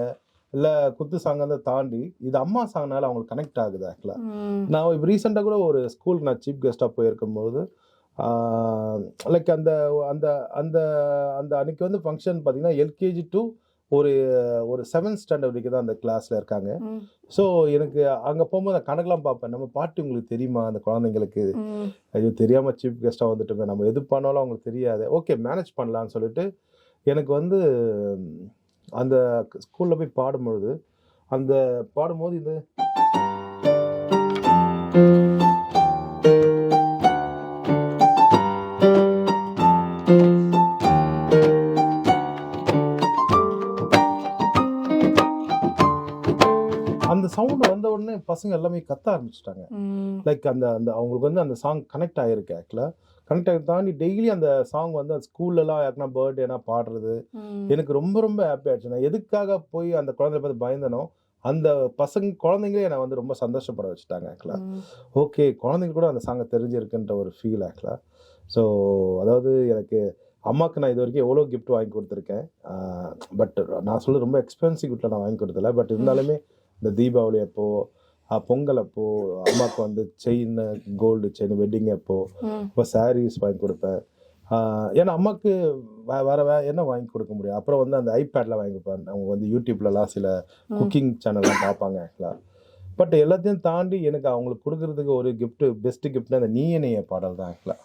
இல்லை குத்து சாங் இருந்தால் தாண்டி இது அம்மா சாங்னால அவங்களுக்கு கனெக்ட் ஆகுது ஆக்சுவலாக. நான் இப்போ ரீசெண்டாக கூட ஒரு ஸ்கூலுக்கு நான் சீஃப் கெஸ்ட்டாக போயிருக்கும்போது லைக் அந்த அந்த அந்த அந்த அன்னைக்கு வந்து ஃபங்க்ஷன் பார்த்தீங்கன்னா எல்கேஜி டு ஒரு 7th ஸ்டாண்டர்ட் வரைக்கும் தான் அந்த கிளாஸில் இருக்காங்க. ஸோ எனக்கு அங்கே போகும்போது கணக்கெலாம் பார்ப்பேன், நம்ம பாட்டு உங்களுக்கு தெரியுமா அந்த குழந்தைங்களுக்கு, ஐயோ தெரியாமல் சீஃப் கெஸ்ட்டாக வந்துட்டுமே, நம்ம எது பண்ணாலும் அவங்களுக்கு தெரியாது, ஓகே மேனேஜ் பண்ணலான்னு சொல்லிட்டு எனக்கு வந்து அந்த ஸ்கூலில் போய் பாடும்பொழுது இது அந்த சவுண்ட் வந்த உடனே பசங்க எல்லாமே கத்த ஆரம்பிச்சிட்டாங்க. லைக் அந்த அந்த அவங்களுக்கு வந்து அந்த சாங் கனெக்ட் ஆகிருக்கு ஆக்சுவலாக. கனெக்ட் ஆகி தாண்டி டெய்லி அந்த சாங் வந்து அந்த ஸ்கூல்லலாம் யாருக்குனா பர்த்டேனா பாடுறது எனக்கு ரொம்ப ரொம்ப ஹாப்பி ஆயிடுச்சு. நான் எதுக்காக போய் அந்த குழந்தைய பார்த்து பயந்தனோ அந்த குழந்தைங்களே என்னை வந்து ரொம்ப சந்தோஷப்பட வச்சுட்டாங்க ஆக்சுவலாக. ஓகே குழந்தைங்க கூட அந்த சாங்கை தெரிஞ்சிருக்குன்ற ஒரு ஃபீல் ஆக்சுவலாக. ஸோ அதாவது எனக்கு அம்மாவுக்கு நான் இது வரைக்கும் எவ்வளோ கிஃப்ட் வாங்கி கொடுத்துருக்கேன். பட் நான் சொல்ல ரொம்ப எக்ஸ்பென்சிவ் கிஃப்ட்டில் நான் வாங்கி கொடுத்தல. பட் இருந்தாலுமே இந்த தீபாவளி அப்போது, பொங்கல் அப்போது அம்மாவுக்கு வந்து செயின், கோல்டு செயின், வெட்டிங் அப்போது இப்போ சாரீஸ் வாங்கி கொடுப்பேன். ஏன்னா அம்மாவுக்கு வேறு என்ன வாங்கி கொடுக்க முடியும். அப்புறம் வந்து அந்த ஐபேடில் வாங்கி கொடுப்பேன். அவங்க வந்து யூடியூப்லலாம் சில குக்கிங் சேனல்லாம் பார்ப்பாங்க ஆக்சுவலாக. பட் எல்லாத்தையும் தாண்டி எனக்கு அவங்களுக்கு கொடுக்கறதுக்கு ஒரு கிஃப்ட், பெஸ்ட் கிஃப்ட்னா அந்த நீயே நீயே பாடல் தான் ஆக்சுவலாக.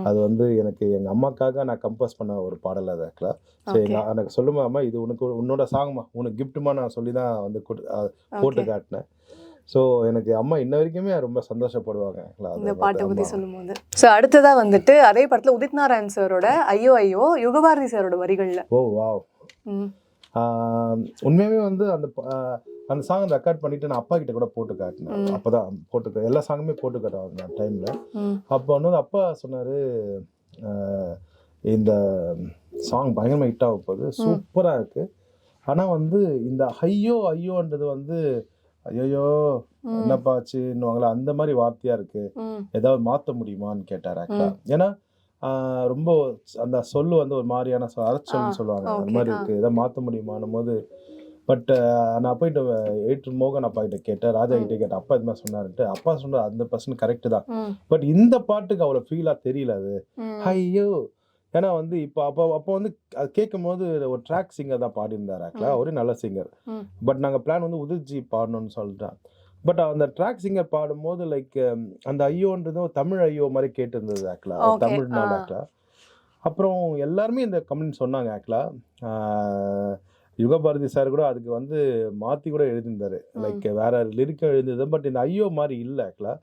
அது வந்து எனக்கு எங்கள் அம்மாக்காக நான் கம்போஸ் பண்ண ஒரு பாடல் அது ஆக்சுவலாக. சரி எனக்கு சொல்லுமா அம்மா இது உன்னோட சாங்மா, உனக்கு கிஃப்ட்டுமா நான் சொல்லி தான் வந்து போட்டு காட்டினேன். ஸோ எனக்கு அம்மா இன்ன வரைக்குமே ரொம்ப சந்தோஷப்படுவாங்க இந்த பாட்டை பற்றி சொல்லும்போது. ஸோ அடுத்ததாக வந்துட்டு அதே படத்தில் உதித் நாராயண் சாரோட ஐயோ ஐயோ யுகபாரதி சாரோட வரிகளில். ஓ வாவ். உண்மையாகவே வந்து அந்த சாங் ரெக்கார்ட் பண்ணிட்டு நான் அப்பா கிட்ட கூட போட்டு காட்டினேன். அப்போதான் போட்டு எல்லா சாங்குமே போட்டு காட்டுவாங்க அந்த டைமில். அப்போ வந்து அப்பா சொன்னார், இந்த சாங் பயங்கரமாக ஹிட் ஆக போகுது, சூப்பராக இருக்குது. ஆனால் வந்து இந்த ஐயோன்றது வந்து ஐயோ என்னப்பா ஆச்சுன்னுவாங்களா, அந்த மாதிரி வார்த்தையாக இருக்குது, ஏதாவது மாற்ற முடியுமான்னு கேட்டார் ஆக்சுவலாக. ஏன்னா ரொம்ப அந்த சொல்லு வந்து ஒரு மாதிரியான அரைச்சொல்னு சொல்லுவாங்க, அந்த மாதிரி இருக்குது, எதாவது மாற்ற முடியுமான்னும் போது. பட் நான் போயிட்டு எடிட்டர் மோகன் அப்பா கிட்ட கேட்டேன், ராஜா கிட்டே கேட்டேன், அப்பா இது மாதிரி சொன்னாருன்ட்டு. அப்பா சொன்ன 100% கரெக்டு தான். பட் இந்த பாட்டுக்கு அவ்வளோ ஃபீலாக தெரியல அது ஐயோ. ஏன்னா வந்து இப்போ அப்போ வந்து அது கேட்கும் போது ஒரு ட்ராக் சிங்கர் தான் பாடியிருந்தார் ஆக்சுவலாக, ஒரு நல்ல சிங்கர். பட் நாங்கள் பிளான் வந்து உதிர்ஜி பாடணும்னு சொல்லிட்டேன். பட் அந்த ட்ராக் சிங்கர் பாடும்போது லைக் அந்த ஐயோன்றது ஒரு தமிழ் ஐயோ மாதிரி கேட்டிருந்தது ஆக்சுவலாக, தமிழ்நாடு ஆக்சுவலாக. அப்புறம் எல்லாருமே இந்த கமெண்ட் சொன்னாங்க ஆக்சுவலாக. யுகபாரதி சார் கூட அதுக்கு வந்து மாற்றி கூட எழுதியிருந்தார், லைக் வேற லிரிக்கும் எழுதியிருந்தது. பட் இந்த ஐயோ மாதிரி இல்லை ஆக்சுவலாக,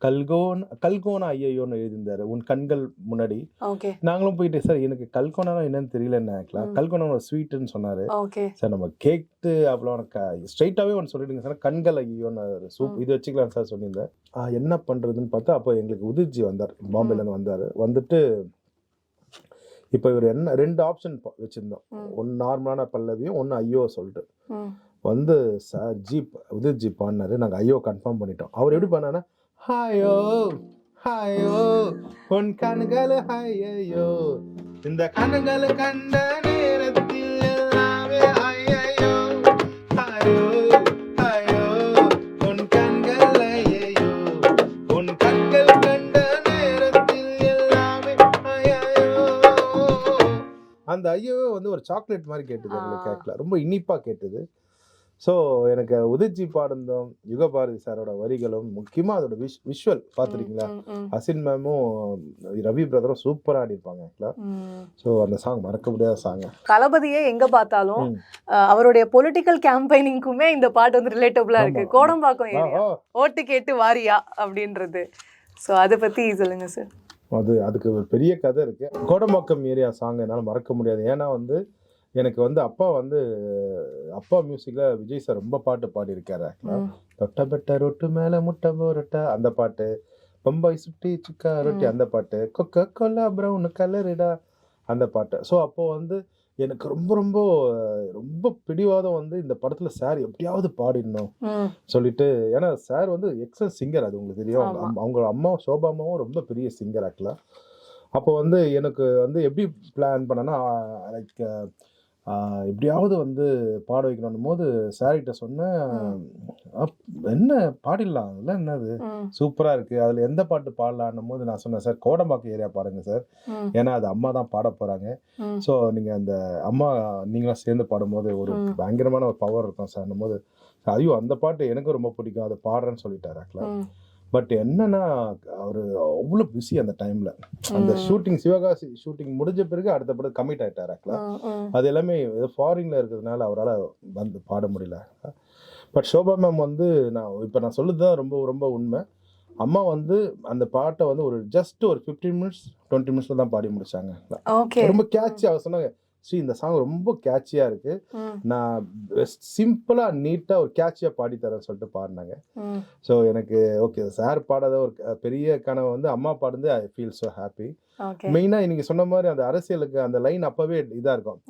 கல்கோனா ஐயோன்னு எழுதியிருந்தாரு, உன் கண்கள் முன்னாடி. நாங்களும் போயிட்டு சார் எனக்கு கல்கோனா என்னன்னு தெரியல, என்ன ஆக்சுவலாக கல்கோனா ஒரு ஸ்வீட்டுன்னு சொன்னார். சார் நம்ம கேட்டு அப்புறம் ஸ்ட்ரைட்டாகவே ஒன்று சொல்லிடுங்க சார், கண்கள் ஐயோன்னு சூப் இது வச்சுக்கலாம் சார் சொல்லியிருந்தேன். என்ன பண்ணுறதுன்னு பார்த்தா அப்போ எங்களுக்கு உதிர்ஜி வந்தார், பாம்பேலேருந்து வந்தார். வந்துட்டு இப்போ இவர் என்ன 2 ஆப்ஷன் வச்சுருந்தோம், ஒன்று நார்மலான பல்லவியும் ஒன்று ஐயோ சொல்லிட்டு. வந்து சார் உதிர்ஜி பாடினாரு, நாங்கள் ஐயோ கன்ஃபார்ம் பண்ணிட்டோம். அவர் எப்படி பண்ணாருன்னா, ஹாயோ ஹாயோ உன் கண்கள் ஹையோ, இந்த கண்கள் கண்ட நேரத்தில் எல்லாமே ஹையோ, ஹாயோ ஹாயோ உன் கண்கள் ஹையோ, உன் கண்கள் கண்ட நேரத்தில் எல்லாமே ஹையோ. அந்த ஐயோ வந்து ஒரு சாக்லேட் மாதிரி கேட்டது எங்களுக்கு, கேட்கல ரொம்ப இனிப்பாக கேட்டது. ஸோ எனக்கு உதிர்ஜி பாடுந்தோம், யுகபாரதி சாரோட வரிகளும், முக்கியமாக அதோட விஷுவல் பார்த்துருக்கீங்களா, அசின் மேமும் ரவி பிரதரும் சூப்பராக ஆடிருப்பாங்க ஆக்சுவலாக. ஸோ அந்த சாங் மறக்க முடியாத சாங். தளபதியே எங்கே பார்த்தாலும் அவருடைய பொலிட்டிக்கல் கேம்பெயினிங்குமே இந்த பாட்டு வந்து ரிலேட்டபிளாக இருக்குது. கோடம்பாக்கம் ஏரியா ஓட்டு கேட்டு வாரியா அப்படின்றது. ஸோ அதை பற்றி சொல்லுங்கள் சார். அதுக்கு ஒரு பெரிய கதை இருக்குது. கோடம்பாக்கம் ஏரியா சாங் என்னால் மறக்க முடியாது. ஏன்னா வந்து எனக்கு வந்து அப்பா மியூசிக்கில் விஜய் சார் ரொம்ப பாட்டு பாடியிருக்காரு. தொட்ட பெட்ட ரொட்டு மேலே முட்டை போரட்டா அந்த பாட்டு, பம்பாய் சுட்டி சுக்கா ரொட்டி அந்த பாட்டு, கொக்க கொல்லா ப்ரௌனு கலருடா அந்த பாட்டு. ஸோ அப்போது வந்து எனக்கு ரொம்ப ரொம்ப ரொம்ப பிடிவாதம் வந்து இந்த படத்தில் சார் எப்படியாவது பாடிடணும் சொல்லிட்டு. ஏன்னா சார் வந்து எக்ஸல் சிங்கர், அது உங்களுக்கு தெரியும். அவங்க அம்மா சோபா அம்மாவும் ரொம்ப பெரிய சிங்கர் ஆக்சுவலாக. அப்போ வந்து எனக்கு வந்து எப்படி பிளான் பண்ணேன்னா, லைக் எப்படியாவது வந்து பாட வைக்கணும் போது சார்கிட்ட சொன்னேன், என்ன பாடிடலாம், அதெல்லாம் என்னது சூப்பராக இருக்குது, அதில் எந்த பாட்டு பாடலான்னும் போது நான் சொன்னேன், சார் கோடம்பாக்கம் ஏரியா பாடுங்க சார், ஏன்னா அது அம்மா தான் பாட போகிறாங்க. ஸோ நீங்கள் அந்த அம்மா நீங்களாம் சேர்ந்து பாடும்போது ஒரு பயங்கரமான ஒரு பவர் இருக்கும் சார்னும் போது, ஐயோ அந்த பாட்டு எனக்கும் ரொம்ப பிடிக்கும், அதை பாடுறேன்னு சொல்லிட்டாரு ஆக்சுவலாக. பட் என்னன்னா அவர் அவ்வளோ பிஸி அந்த டைமில். அந்த ஷூட்டிங் சிவகாசி ஷூட்டிங் முடிஞ்ச பிறகு அடுத்த படம் கமிட் ஆகிட்டார் ஆக்சுவலாக. அது எல்லாமே ஏதோ ஃபாரினில் இருக்கிறதுனால அவரால் வந்து பாட முடியல. பட் சோபா மேம் வந்து நான் சொல்லுறது தான் ரொம்ப ரொம்ப உண்மை. அம்மா வந்து அந்த பாட்டை வந்து ஒரு ஜஸ்ட் ஒரு 15 minutes 20 minutes தான் பாடி முடிச்சாங்க. ரொம்ப கேட்சி. அவர் சொன்னாங்க, இந்த சாங் ரொம்ப கேட்சியாக இருக்குது, நான் சிம்பிளாக நீட்டாக ஒரு கேட்சியாக பாடித்தரேன்னு சொல்லிட்டு பாடினாங்க. ஸோ எனக்கு ஓகே, சார் பாடாத ஒரு பெரிய கனவு வந்து அம்மா பாடுந்து ஐ ஃபீல் ஸோ ஹாப்பி. மெயினாக நீங்கள் சொன்ன மாதிரி அந்த அரசியலுக்கு அந்த லைன் அப்போவே இதாக இருக்கும்.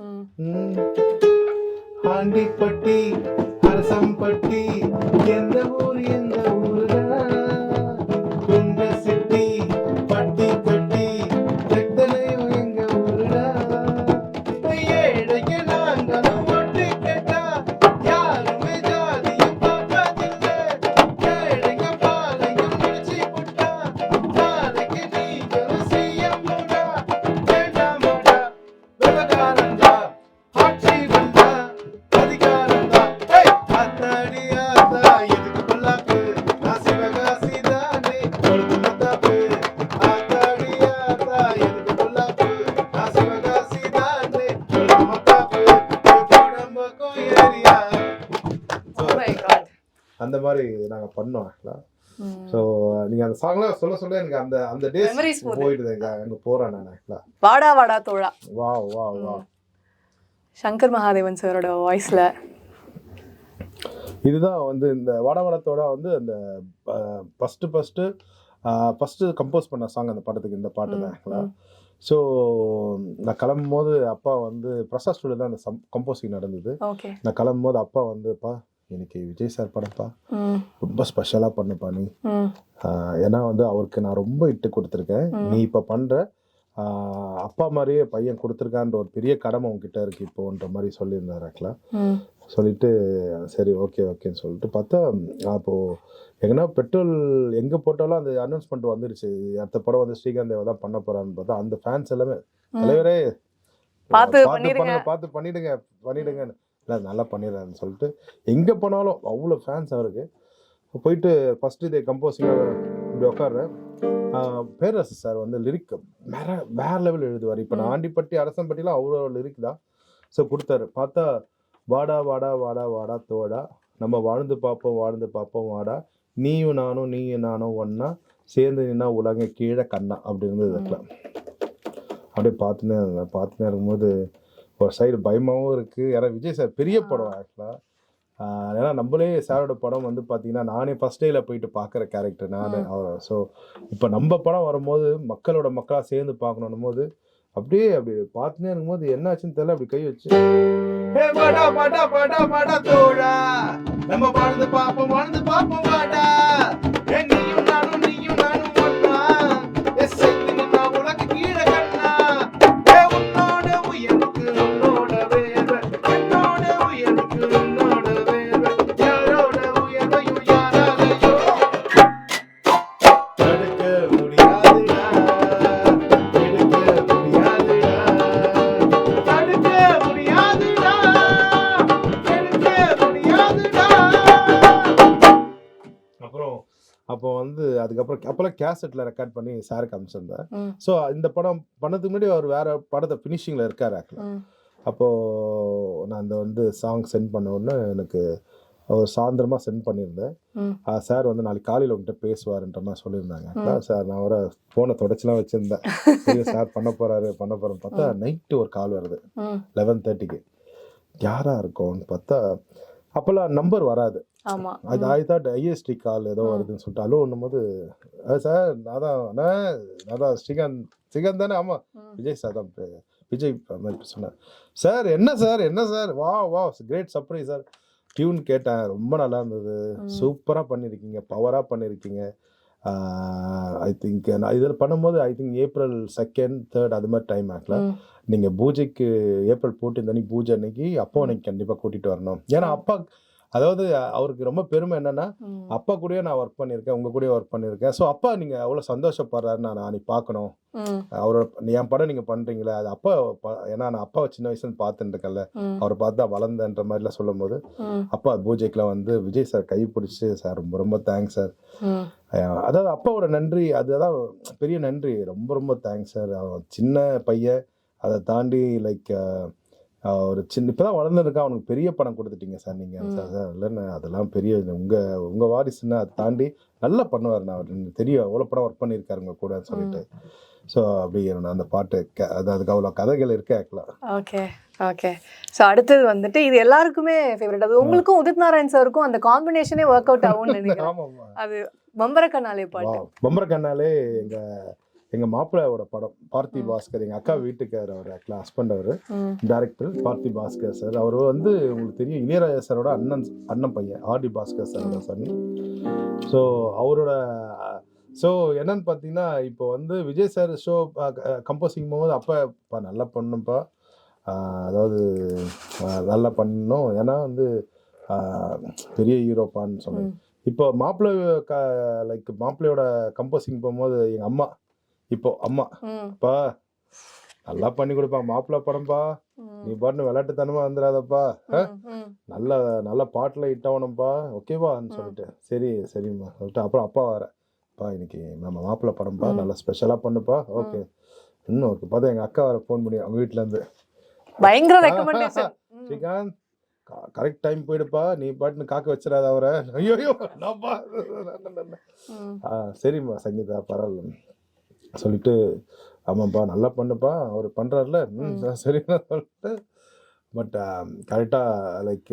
ஆண்டிப்பட்டி அரசம்பட்டி எந்த ஊர் எந்த ஊருடா, குங்க சிட்டி பட்டி கட்டி எத்தனையும் எங்க ஊருடா, ஏழைக்கு நாங்களும் ஒட்டு கேட்டா யாருமே ஜாதியும் பார்ப்பதில்லை, ஏழைங்க பாலையும் முடிச்சு புட்டா நாளைக்கு நீங்களும் செய்யும் போடா, வேண்டாமோடா விவகாரந்தா ஆட்சி வந்தா அதிகாரந்தா, அத்தாடி ஆத்தா இதுக்கு பொல்லாக்கு நான் சிவகாசி தானே கொடுத்து மத்தாப்பு, அத்தாடி ஆத்தா இதுக்கு பொல்லாக்கு நான் சிவகாசி தானே கொடுத்து மத்தாப்பு, கோடம்பாக்கம் ஏரியா. அந்த மாதிரி நாங்கள் பண்ணோம் ஆக்சுவலாக. ஸோ நீங்கள் அந்த சாங்லாம் சொல்ல எனக்கு அந்த டேஸ் போயிடுது, அங்கே போகிறேன் நான் ஆக்சுவலாக. வாடா வாடா தோழா, வா வா வா சங்கர் மகாதேவன் சாரோட வாய்ஸ்ல. இதுதான் வந்து இந்த வடவடத்தோட வந்து அந்த ஃபஸ்ட்டு கம்போஸ் பண்ண சாங் அந்த படத்துக்கு இந்த பாட்டு தான் ஆக்சுவலாக. ஸோ நான் கிளம்பும் போது அப்பா வந்து பிரசாத் ஸ்டுடியோ தான் அந்த கம்போசிங் நடந்தது. நான் கிளம்பும் போது அப்பா வந்துப்பா எனக்கு விஜய் சார் படம்ப்பா, ரொம்ப ஸ்பெஷலாக பண்ணுப்பா நீ, ஏன்னா வந்து அவருக்கு நான் ரொம்ப இட்டு கொடுத்துருக்கேன், நீ இப்போ பண்ணுற அப்பா மாதிரியே பையன் கொடுத்துருக்கான்ற ஒரு பெரிய கடமை உங்ககிட்ட இருக்கு இப்போன்ற மாதிரி சொல்லியிருந்தார் ஆக்சுவலாக. சொல்லிட்டு சரி ஓகே ஓகேன்னு சொல்லிட்டு பார்த்தா அப்போது எங்கன்னா பெட்ரோல் எங்கே போட்டாலும் அந்த அனௌன்ஸ்மெண்ட் வந்துருச்சு, அடுத்த படம் வந்து ஸ்ரீகாந்த் தேவா தான் பண்ண போகிறான்னு பார்த்தா அந்த ஃபேன்ஸ் எல்லாமே தலைவரே பார்த்து பண்ணிடுங்க இல்லை நல்லா பண்ணிடுறாருன்னு சொல்லிட்டு எங்கே போனாலும் அவ்வளோ ஃபேன்ஸ் அவருக்கு. போயிட்டு ஃபஸ்ட்டு இதே கம்போசிங்காக இப்படி உட்காடுறேன். பேரரசு சார் வந்து லிரிக் வேற லெவல் எழுதுவார். இப்போ நான் ஆண்டிப்பட்டி அரசம்பட்டிலாம் அவ்வளோ லிரிக் தான். ஸோ கொடுத்தாரு. பார்த்தா வாடா வாடா வாடா வாடா தோடா நம்ம வாழ்ந்து பார்ப்போம் வாடா நீயும் நானும் ஒன்னா சேர்ந்து நின்னா உலக கீழே கண்ணா அப்படி இருந்தது இருக்கலாம். அப்படியே பார்த்துனே இருக்கும்போது ஒரு சைடு பயமாகவும் இருக்குது. ஏன்னா விஜய் சார் பெரிய படம் ஆக்சுவலாக. ஏன்னா நம்மளே சாரோட படம் வந்து பார்த்தீங்கன்னா நானே ஃபஸ்ட் டேயில் போயிட்டு பார்க்குற கேரக்டர் நான் அவரை. ஸோ இப்போ நம்ம படம் வரும்போது மக்களாக சேர்ந்து பார்க்கணும் போது அப்படியே அப்படி பார்த்துனே இருக்கும்போது என்ன ஆச்சுன்னு தெரியல, அப்படி கை வச்சு தோழா நம்ம வாழ்ந்து பார்ப்போம் வாடா நீயும் நானும் ஒண்ணா உனக்கு கீழே கண்ணா உன்னோட உயருக்கு உன்னோட வேர்வை என்னோட உயருக்கு உன்னோட வேர்வை யாரோட உயர்வையும் யாராலையோ தடுக்க முடியாதுடா அப்போ வந்து அப்போல்லாம் கேசட்டில் ரெக்கார்ட் பண்ணி சாருக்கு அனுப்பிச்சிருந்தேன். ஸோ இந்த படம் பண்ணதுக்கு முன்னாடி அவர் வேற படத்தை ஃபினிஷிங்கில் இருக்கார் ஆக்சுவலாக. அப்போது நான் அந்த வந்து சாங் சென்ட் பண்ண உடனே எனக்கு அவர் சாயந்தரமாக சென்ட் பண்ணியிருந்தேன். சார் வந்து நாளைக்கு காலையில் உங்கள்கிட்ட பேசுவாருன்ற மாதிரி சொல்லியிருந்தாங்க. சார் நான் வர ஃபோனை தொடச்சிலாம் வச்சுருந்தேன். சரி சார் பண்ண போகிறேன்னு பார்த்தா நைட்டு ஒரு கால் வருது 11:30க்கு. யாராக இருக்கும்னு பார்த்தா அப்போல்லாம் நம்பர் வராது. அது ஐஎஸ்டி கால் ஏதோ வருதுன்னு சொல்லிட்டு அலோ ஒன்றும்போது சார் நான் ஸ்ரீகாந்த் தானே. ஆமாம் விஜய் சார் தான் விஜய் மாதிரி சொன்னார். சார் என்ன சார் வா கிரேட் சர்ப்ரைஸ் சார். டியூன் கேட்டேன், ரொம்ப நல்லா இருந்தது, சூப்பராக பண்ணியிருக்கீங்க, பவராக பண்ணியிருக்கீங்க. ஐ திங்க் நான் இதில் பண்ணும்போது April 2nd 3rd அது மாதிரி டைம் ஆகல. நீங்கள் பூஜைக்கு April 14 பூஜை அன்னைக்கு அப்போ எனக்கு கண்டிப்பாக கூட்டிகிட்டு வரணும். ஏன்னா அப்பா அதாவது அவருக்கு ரொம்ப பெருமை என்னன்னா அப்பா கூடயே நான் ஒர்க் பண்ணியிருக்கேன், உங்க கூடயே ஒர்க் பண்ணியிருக்கேன். ஸோ அப்பா நீங்க எவ்வளோ சந்தோஷப்படுறாரு நான் நீ பார்க்கணும், அவரோட என் படம் நீங்க பண்றீங்களே அது அப்பா. ஏன்னா நான் அப்பாவை சின்ன வயசுல பார்த்துட்டு இருக்கேன்ல, அவரை பார்த்து தான் வளர்ந்தன்ற மாதிரிலாம் சொல்லும் போது அப்பா பூஜைக்குலாம் வந்து விஜய் சார் கை பிடிச்சி சார் ரொம்ப ரொம்ப தேங்க்ஸ் சார். அதாவது அப்பாவோட நன்றி அதுதான் பெரிய நன்றி. ரொம்ப ரொம்ப தேங்க்ஸ் சார். சின்ன பையன் அதை தாண்டி லைக் ஒரு சின்ன இப்போ தான் வளர்ந்துருக்கான், அவனுக்கு பெரிய படம் கொடுத்துட்டீங்க சார் நீங்கள். சார் இல்லைன்னு அதெல்லாம் பெரிய உங்கள் வாரிசுன்னு அதை தாண்டி நல்லா பண்ணுவார். நான் தெரியும் எவ்வளோ படம் ஒர்க் பண்ணியிருக்காரு உங்கள் கூட சொல்லிட்டு. ஸோ அப்படி அந்த பாட்டு அதுக்கு அவ்வளோ கதைகள் இருக்கு ஆக்சுவலாக. ஓகே ஸோ அடுத்தது வந்துட்டு இது எல்லாருக்குமே ஃபேவரட். அது உங்களுக்கும் உதித் நாராயண் சாருக்கும் அந்த காம்பினேஷனே ஒர்க் அவுட் ஆகும்னு நினைக்கிறேன். அது பம்பரக்கண்ணாலே பாட்டு. பம்பரக்கண்ணாலே எங்கள் மாப்பிள்ளையோட படம் பார்த்தி பாஸ்கர், எங்கள் அக்கா வீட்டுக்கார் அவர் ஆக்சுவலாக ஹஸ்பண்ட், அவர் டைரக்டர் பார்த்தி பாஸ்கர் சார். அவர் வந்து உங்களுக்கு தெரியும் இளையராஜா சாரோட அண்ணன் பையன் ஆர்டி பாஸ்கர் சாரோட சன். ஸோ அவரோட என்னன்னு பார்த்தீங்கன்னா இப்போ வந்து விஜய் சார் ஷோ கம்போசிங் போகும்போது அப்பா நல்லா பண்ணுப்பா, அதாவது நல்லா பண்ணணும், ஏன்னா வந்து பெரிய ஹீரோப்பான்னு சொன்னேன். இப்போ மாப்பிள்ளையோட கம்போசிங் போகும்போது எங்கள் அம்மா அப்பா நல்லா பண்ணி கொடுப்பா, மாப்பிள்ளை படம்பா, நீ பாட்டு விளையாட்டுத்தனமா வந்துடாதப்பா, நல்ல பாட்டுல இட்டாவணும்ப்பா, ஓகேவான்னு சொல்லிட்டு சரிம்மா சொல்லிட்டு அப்புறம் அப்பா வரப்பா இன்னைக்கு நம்ம மாப்பிள்ளை படம்பா, நல்லா ஸ்பெஷலா பண்ணுப்பா, ஓகே ஓகே. பார்த்தா எங்க அக்கா வர ஃபோன் பண்ணி அவங்க வீட்டுல இருந்து பயங்கர ரெக்கமெண்டேஷன், ஸ்ரீகாந்த் கரெக்ட் டைம் போயிடுப்பா, நீ பாட்டுன்னு காக்க வச்சிடாத அவரை. ஐயோ சரிம்மா சங்கீதா பரவாயில்ல சொல்லிட்டு ஆமாப்பா நல்லா பண்ணுப்பா அவர் பண்றாருல சரின்னு சொல்லிட்டு பட் கரெக்டாக லைக்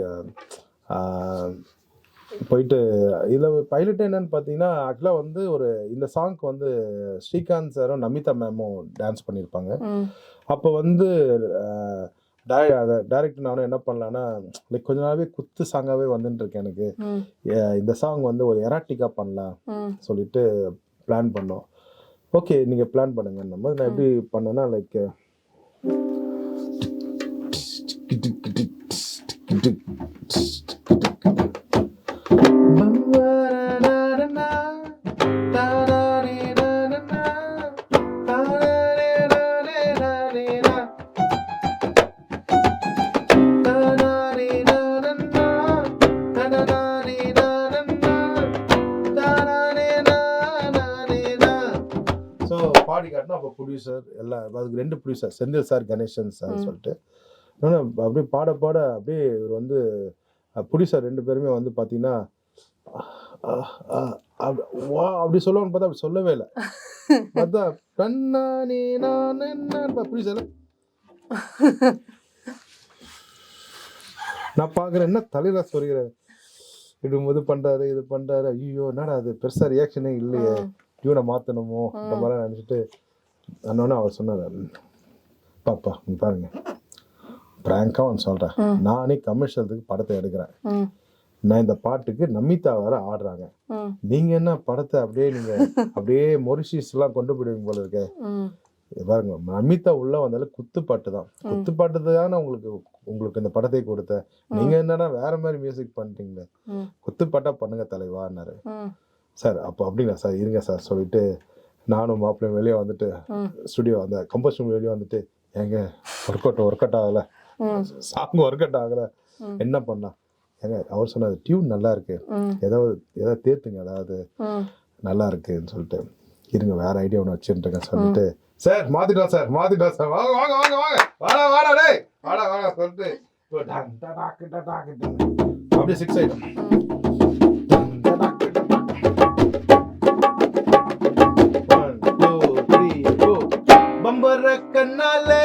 போயிட்டு இதில் பைலட் என்னன்னு பார்த்தீங்கன்னா ஆக்சுவலாக வந்து ஒரு இந்த சாங்க்கு வந்து ஸ்ரீகாந்த் சாரும் நமிதா மேமும் டான்ஸ் பண்ணியிருப்பாங்க. அப்போ வந்து டைரக்டர் நானும் என்ன பண்ணலான்னா லைக் கொஞ்ச நாளாவே குத்து சாங்காகவே வந்துட்டு இருக்கேன் எனக்கு. இந்த சாங் வந்து ஒரு எராட்டிக்காக பண்ணலாம் சொல்லிட்டு பிளான் பண்ணோம். ஓகே நீங்கள் பிளான் பண்ணுங்கன்னும் போது நான் எப்படி பண்ணேன்னா லைக் பாடி காட்டினா அப்போ ப்ரொடியூசர் எல்லாம் அதுக்கு 2 producer Senthil sir Ganesan sir சொல்லிட்டு அப்படியே பாட பாட அப்படியே இவர் வந்து ப்ரொடியூசர் 2 பேருமே வந்து பார்த்தீங்கன்னா அப்படி சொல்லுவான்னு பார்த்தா அப்படி சொல்லவே இல்லை. பார்த்தா கண்ணானே நான் ப்ரொடியூசர் நான் பார்க்குறேன் என்ன தலையில சொல்கிறேன் இடும்போது பண்ணுறாரு இது பண்ணுறாரு. ஐயோ என்னடா அது பெருசாக ரியாக்ஷனே இல்லையே டியூனை மாற்றணுமோ இந்த மாதிரிலாம் நினச்சிட்டு அண்ணோன்னு அவர் சொன்னார், பாப்பா நீ பாருங்க பிராங்காக ஒன்று சொல்கிறேன், நானே கமர்ஷியலுக்கு படத்தை எடுக்கிறேன், நான் இந்த பாட்டுக்கு நமிதா வேற ஆடுறாங்க, நீங்கள் என்ன படத்தை அப்படியே நீங்கள் அப்படியே மொரிஷியஸ்லாம் கொண்டு போயிடுவீங்க போல இருக்க. பாருங்க நமிதா உள்ள வந்தாலும் குத்துப்பாட்டு தான், குத்துப்பாட்டு தானே உங்களுக்கு இந்த படத்தை கொடுத்தேன், நீங்கள் என்னன்னா வேற மாதிரி மியூசிக் பண்ணிட்டீங்களே, குத்துப்பாட்டா பண்ணுங்க தலைவான்னாரு. சார் அப்போ அப்படிங்களா சார் இருங்க சார் சொல்லிட்டு நானும் மாப்பிள்ளையும் வெளியே வந்துட்டு ஸ்டுடியோ அந்த கம்போஸ் ரூம் வெளியே வந்துட்டு ஏங்க ஒர்க் அவுட் ஆகலை, சாங் ஒர்க் அவுட் ஆகலை, என்ன பண்ணா ஏங்க அவர் சொன்னார் டியூன் நல்லா இருக்கு, ஏதாவது தேர்த்துங்க அதாவது நல்லா இருக்குன்னு சொல்லிட்டு இருங்க வேற ஐடியா ஒன்று வச்சுருக்கேங்க சொல்லிட்டு சார் மாத்திட்டோம் சார் வாங்க வாங்க வாங்க வாங்க வாடா டேய் வாடா சொல்லிட்டு அப்படியே 6 ஆயிடும். பம்பர கண்ணாலே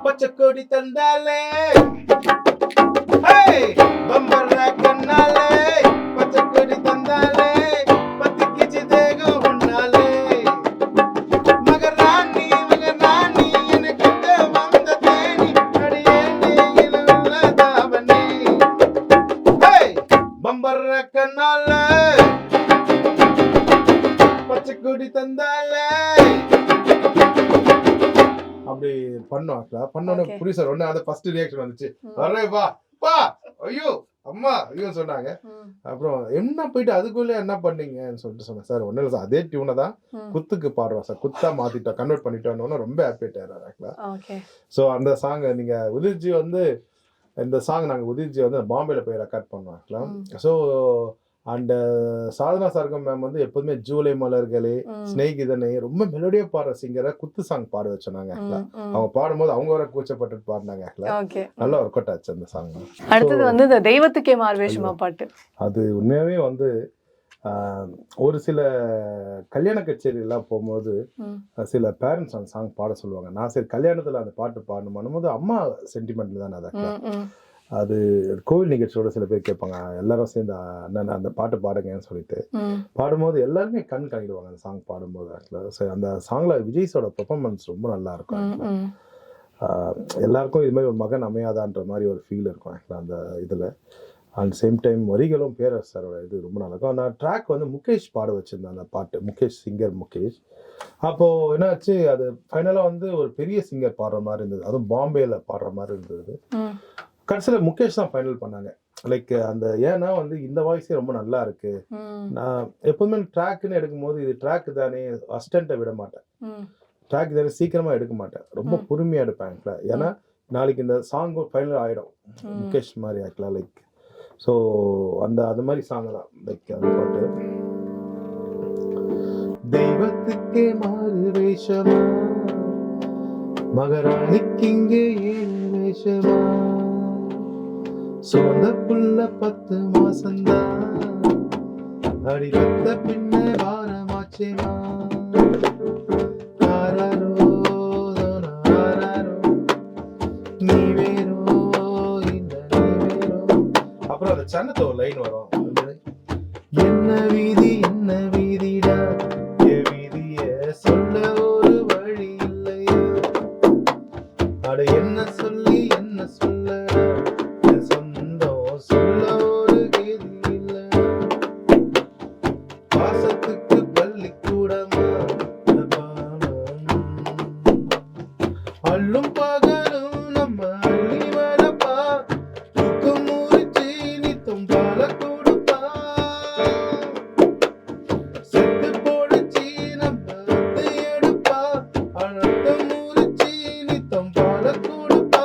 பச்சை கொடி தந்தாலே, பம்பர கண்ணாலே பச்சை கொடி தந்தாலே, பத்திக்கிச்சு தேகம் உன்னாலே, மகராணி எனக்கு வந்த தேனி அடியேனே இழுவில்ல தாவணி, பம்பர கண்ணாலே பச்சை கொடி தந்தாலே அப்படி பண்ணோம். பண்ணோன்னு ப்ரொடியூசர் ஒன்று அது ஃபர்ஸ்ட் ரியாக்ஷன் வந்துச்சு, வரே பா ஐயோ அம்மா ஐயோ சொன்னாங்க. அப்புறம் என்ன போயிட்டு அதுக்குள்ளே என்ன பண்ணீங்கன்னு சொல்லிட்டு சொன்னேன், சார் ஒன்றும் இல்லை சார் அதே டியூனை தான் குத்துக்கு பாடுறோம் சார், குத்தா மாற்றிட்டோம் கன்வெர்ட் பண்ணிட்டோன்னு ரொம்ப ஹாப்பி ஆயிட்டார் ஆக்சுவலாக. ஸோ அந்த சாங் நீங்கள் உதிர்ஜி வந்து இந்த சாங் நாங்கள் உதிர்ஜி வந்து பாம்பேல போய் ரெக்கார்ட் பண்ணோம் ஆக்சுவலாக. So and Sadhana Sargam ma'am வந்து எப்போதுமே ஜூலை மலர்களே ஸ்னேக் இதனை ரொம்ப மெலோடியா பாடுற சிங்கரை குத்து சாங் பாட வச்சோனாங்க. அவங்க பாடும்போது அவங்க வர கூச்சப்பட்டு பாடினாங்க. நல்லா ஒர்க் அவுட் ஆச்சு அந்த சாங். அடுத்தது வந்து இந்த தெய்வத்துக்கே மார்வேஷமா பாட்டு, அது உண்மையாவே வந்து ஒரு சில கல்யாண கச்சேரியெல்லாம் போகும்போது சில பேரண்ட்ஸ் அந்த சாங் பாட சொல்லுவாங்க. நான் சரி கல்யாணத்துல அந்த பாட்டு பாடணும் பண்ணும்போது அம்மா சென்டிமெண்ட் தானே அதை அது கோவில் நிகழ்ச்சியோட சில பேர் கேட்பாங்க, எல்லாரும் சேர்ந்து அண்ணன் அந்த பாட்டு பாடுங்கன்னு சொல்லிட்டு பாடும்போது எல்லாருமே கண் கலங்கிடுவாங்க அந்த சாங் பாடும்போது. ஆக்சுவலாக அந்த சாங்ல விஜய்ஸோட பெர்ஃபார்மன்ஸ் ரொம்ப நல்லா இருக்கும். எல்லாருக்கும் இது மாதிரி ஒரு மகன் அமையாதான்ற மாதிரி ஒரு ஃபீல் இருக்கும் ஆக்சுவலாக அந்த இதில். அண்ட் சேம் டைம் வரிகளும் பேரரசு சாரோட இது ரொம்ப நல்லா இருக்கும். அந்த ட்ராக் வந்து முகேஷ் பாட வச்சிருந்தேன் அந்த பாட்டு, முகேஷ் சிங்கர் முகேஷ். அப்போது என்னாச்சு, அது ஃபைனலாக வந்து ஒரு பெரிய சிங்கர் பாடுற மாதிரி இருந்தது, அதுவும் பாம்பேயில் பாடுற மாதிரி இருந்தது. கடைசியில் முகேஷ் தான் ஃபைனல் பண்ணாங்க. லைக் அந்த ஏன்னா வந்து இந்த வாய்ஸே ரொம்ப நல்லா இருக்கு, நான் எப்போதுமே ட்ராக்குன்னு எடுக்கும்போது இது ட்ராக் தானே அசிஸ்டண்ட்டை விட மாட்டேன், ட்ராக் தானே சீக்கிரமாக எடுக்க மாட்டேன், ரொம்ப பொறுமையாக எடுப்பேன். ஏன்னா நாளைக்கு இந்த சாங் ஃபைனல் ஆகிடும் முகேஷ் மாதிரி ஆக்கலாம். லைக் ஸோ அந்த மாதிரி சாங் தான் லைக் அந்த பாட்டு. தெய்வத்துக்கே மாறு வேஷமா மகராணிக்கு இங்கே ஏழு வேஷமா, சொந்த புள்ள 10 மாசந்தான் அடி வந்த பின்ன வாரமாச்சேமா, ஆராரோ ஆராரோ அந்த சன்னத்தை ஒரு லைன் வரும். என்ன வீதிடா என் வீதிய சொல்ல ஒரு வழி இல்லையா, அட என்ன சொல்லி என்ன சொல்ல என் சொந்தம் சொல்ல ஒரு கேதி இல்ல, பாசத்துக்கு பள்ளிக்கூடமா அள்ளும் பகலும் நம்ம அள்ளி வரப்பா, தூக்கம் முறிச்சு நித்தம் பால கொடுப்பா, செத்து போடுச்சு நம்ம அத்தை எடுப்பா, அழத்த முறிச்சு நித்தம் பால கொடுப்பா,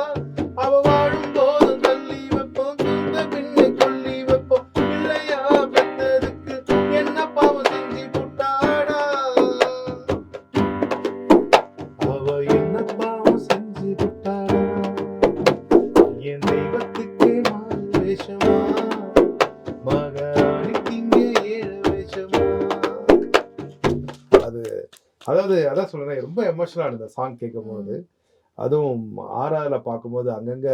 அவ வாழும் போதும் தள்ளி வைப்போம் தூங்க பின்னை கொல்லி வைப்போம், இல்லையா பெத்ததுக்கு என்ன பாவம் செஞ்சு புட்டாடா, அவ என்ன பாவம் செஞ்சு புட்டாடா, என் தெய்வத்துக்கே மாறு வேஷமா, மகாராணிக்கு இங்க ஏழு வேஷமா. அது அதாவது அதான் சொல்றேன், ரொம்ப எமோஷனலா இருந்த சாங் கேட்கும் போது. அதுவும் ஆறாவதுல பார்க்கும்போது அங்கங்க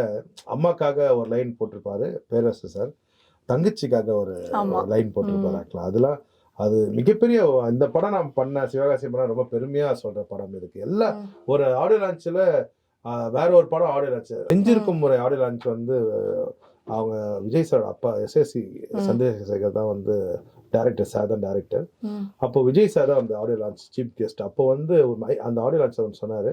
அம்மாக்காக ஒரு லைன் போட்டிருப்பாரு பேரரசு சார், தங்கச்சிக்காக ஒரு ஆமா. லைன் போட்டிருப்பாரு. ஆக்சுவலா அதெல்லாம் அது மிகப்பெரிய இந்த படம் நான் பண்ண சிவகாசி படம் ரொம்ப பெருமையா சொல்ற படம் இருக்கு. எல்லாம் ஒரு ஆடியோ லான்ச்ல வேற ஒரு படம் ஆடியோ லான்ச் செஞ்சிருக்கும் முறை ஆடியோ லான்ச் வந்து அவங்க விஜய் சார் அப்பா எஸ்எஸ்சி சந்திரசேகர் தான் வந்து டைரக்டர், சார் தான் டைரக்டர். அப்போ விஜய் சார் தான் அந்த ஆடியோ லான்ச் சீஃப் கெஸ்ட். அப்போ வந்து அந்த ஆடியோ லான்ச் அவர் சொன்னாரு,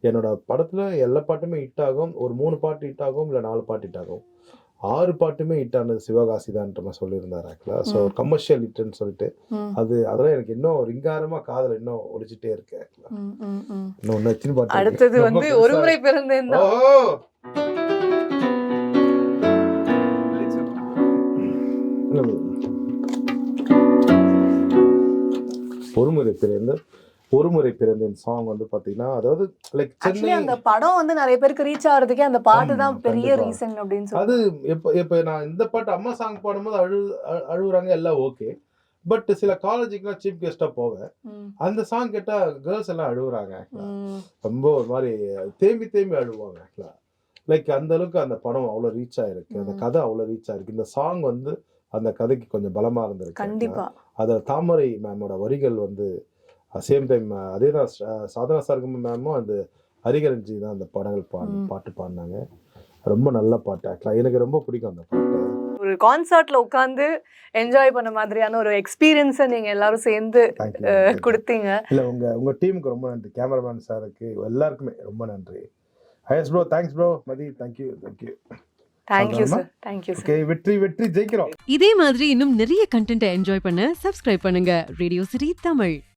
என்னோட படத்துல எல்லா பாட்டுமே ஹிட் ஆகும், ஒரு 3 பாட்டு ஹிட் ஆகும் இல்ல 4 பாட்டு ஹிட் ஆகும், 6 பாட்டுமே ஹிட் ஆனது சிவகாசி தான்ன்ற மாதிரி சொல்லியிருந்தாரு. ஆக்சுவலா ஸோ கமர்ஷியல் ஹிட்னு சொல்லிட்டு அதெல்லாம் எனக்கு இன்னும் ரிங்காரமா காதல இன்னும் ஒழிச்சிட்டே இருக்கு. இன்னும் எத்தனை பாட்டு அடுத்தது வந்து ஒரு முறை பிறந்தேன் தான். ஒரு முறை பிறந்தேன் சாங் வந்து பாத்தீங்கன்னா, அதாவது லைக் ஆக்சுவலி அந்த படம் வந்து நிறைய பேருக்கு ரீச் ஆகிறதுக்கே அந்த பாட்டு தான் பெரிய ரீசன் அப்படின்னு சொல்லி. அது எப்ப நான் இந்த பாட்டு அம்மா சாங் பாடும்போது அழுகுறாங்க எல்லாம் ஓகே, பட் சில காலேஜுக்குலாம் சீஃப் கெஸ்டா போவேன், அந்த சாங் கேட்டா கேர்ள்ஸ் எல்லாம் அழுகுறாங்க. ரொம்ப ஒரு மாதிரி தேம்பி தேம்பி அழுவாங்க. லைக் அந்த அளவுக்கு அந்த படம் அவ்வளவு ரீச் ஆயிருக்கு, அந்த கதை அவ்வளவு ரீச் ஆயிருக்கு. இந்த சாங் வந்து அந்த கதைக்கு கொஞ்சம் பலமா இருந்திருக்கு. கண்டிப்பா அத தாமரை மேமோட வரிகள் வந்து சேம் டைம் அதே தான் சாதனா சார்க்கும் மேமும் அந்த ஹரிகரன்ஜி தான் அந்த பாட்டு பாடினாங்க. ரொம்ப நல்ல பாட்டு. ஆக்சுவலா எனக்கு ரொம்ப பிடிக்கும் அந்த பாட்டு. ஒரு கான்சர்ட்ல உட்கார்ந்து என்ஜாய் பண்ண மாதிரியான ஒரு எக்ஸ்பீரியன்ஸை நீங்க எல்லாரும் சேர்ந்து கொடுத்தீங்க. இல்ல உங்க டீமுக்கு ரொம்ப நன்றி, கேமராமேன் சாருக்கு எல்லாருக்குமே ரொம்ப நன்றி. ஹைஸ் bro, thanks bro. Mathi, thank you. Thank you sir. Thank you sir. Okay, வெற்றி ஜெயிக்கிறோம். இதே மாதிரி இன்னும் நிறைய கண்டென்ட்டை என்ஜாய் பண்ண சப்ஸ்கிரைப் பண்ணுங்க ரேடியோ சிட்டி தமிழ்.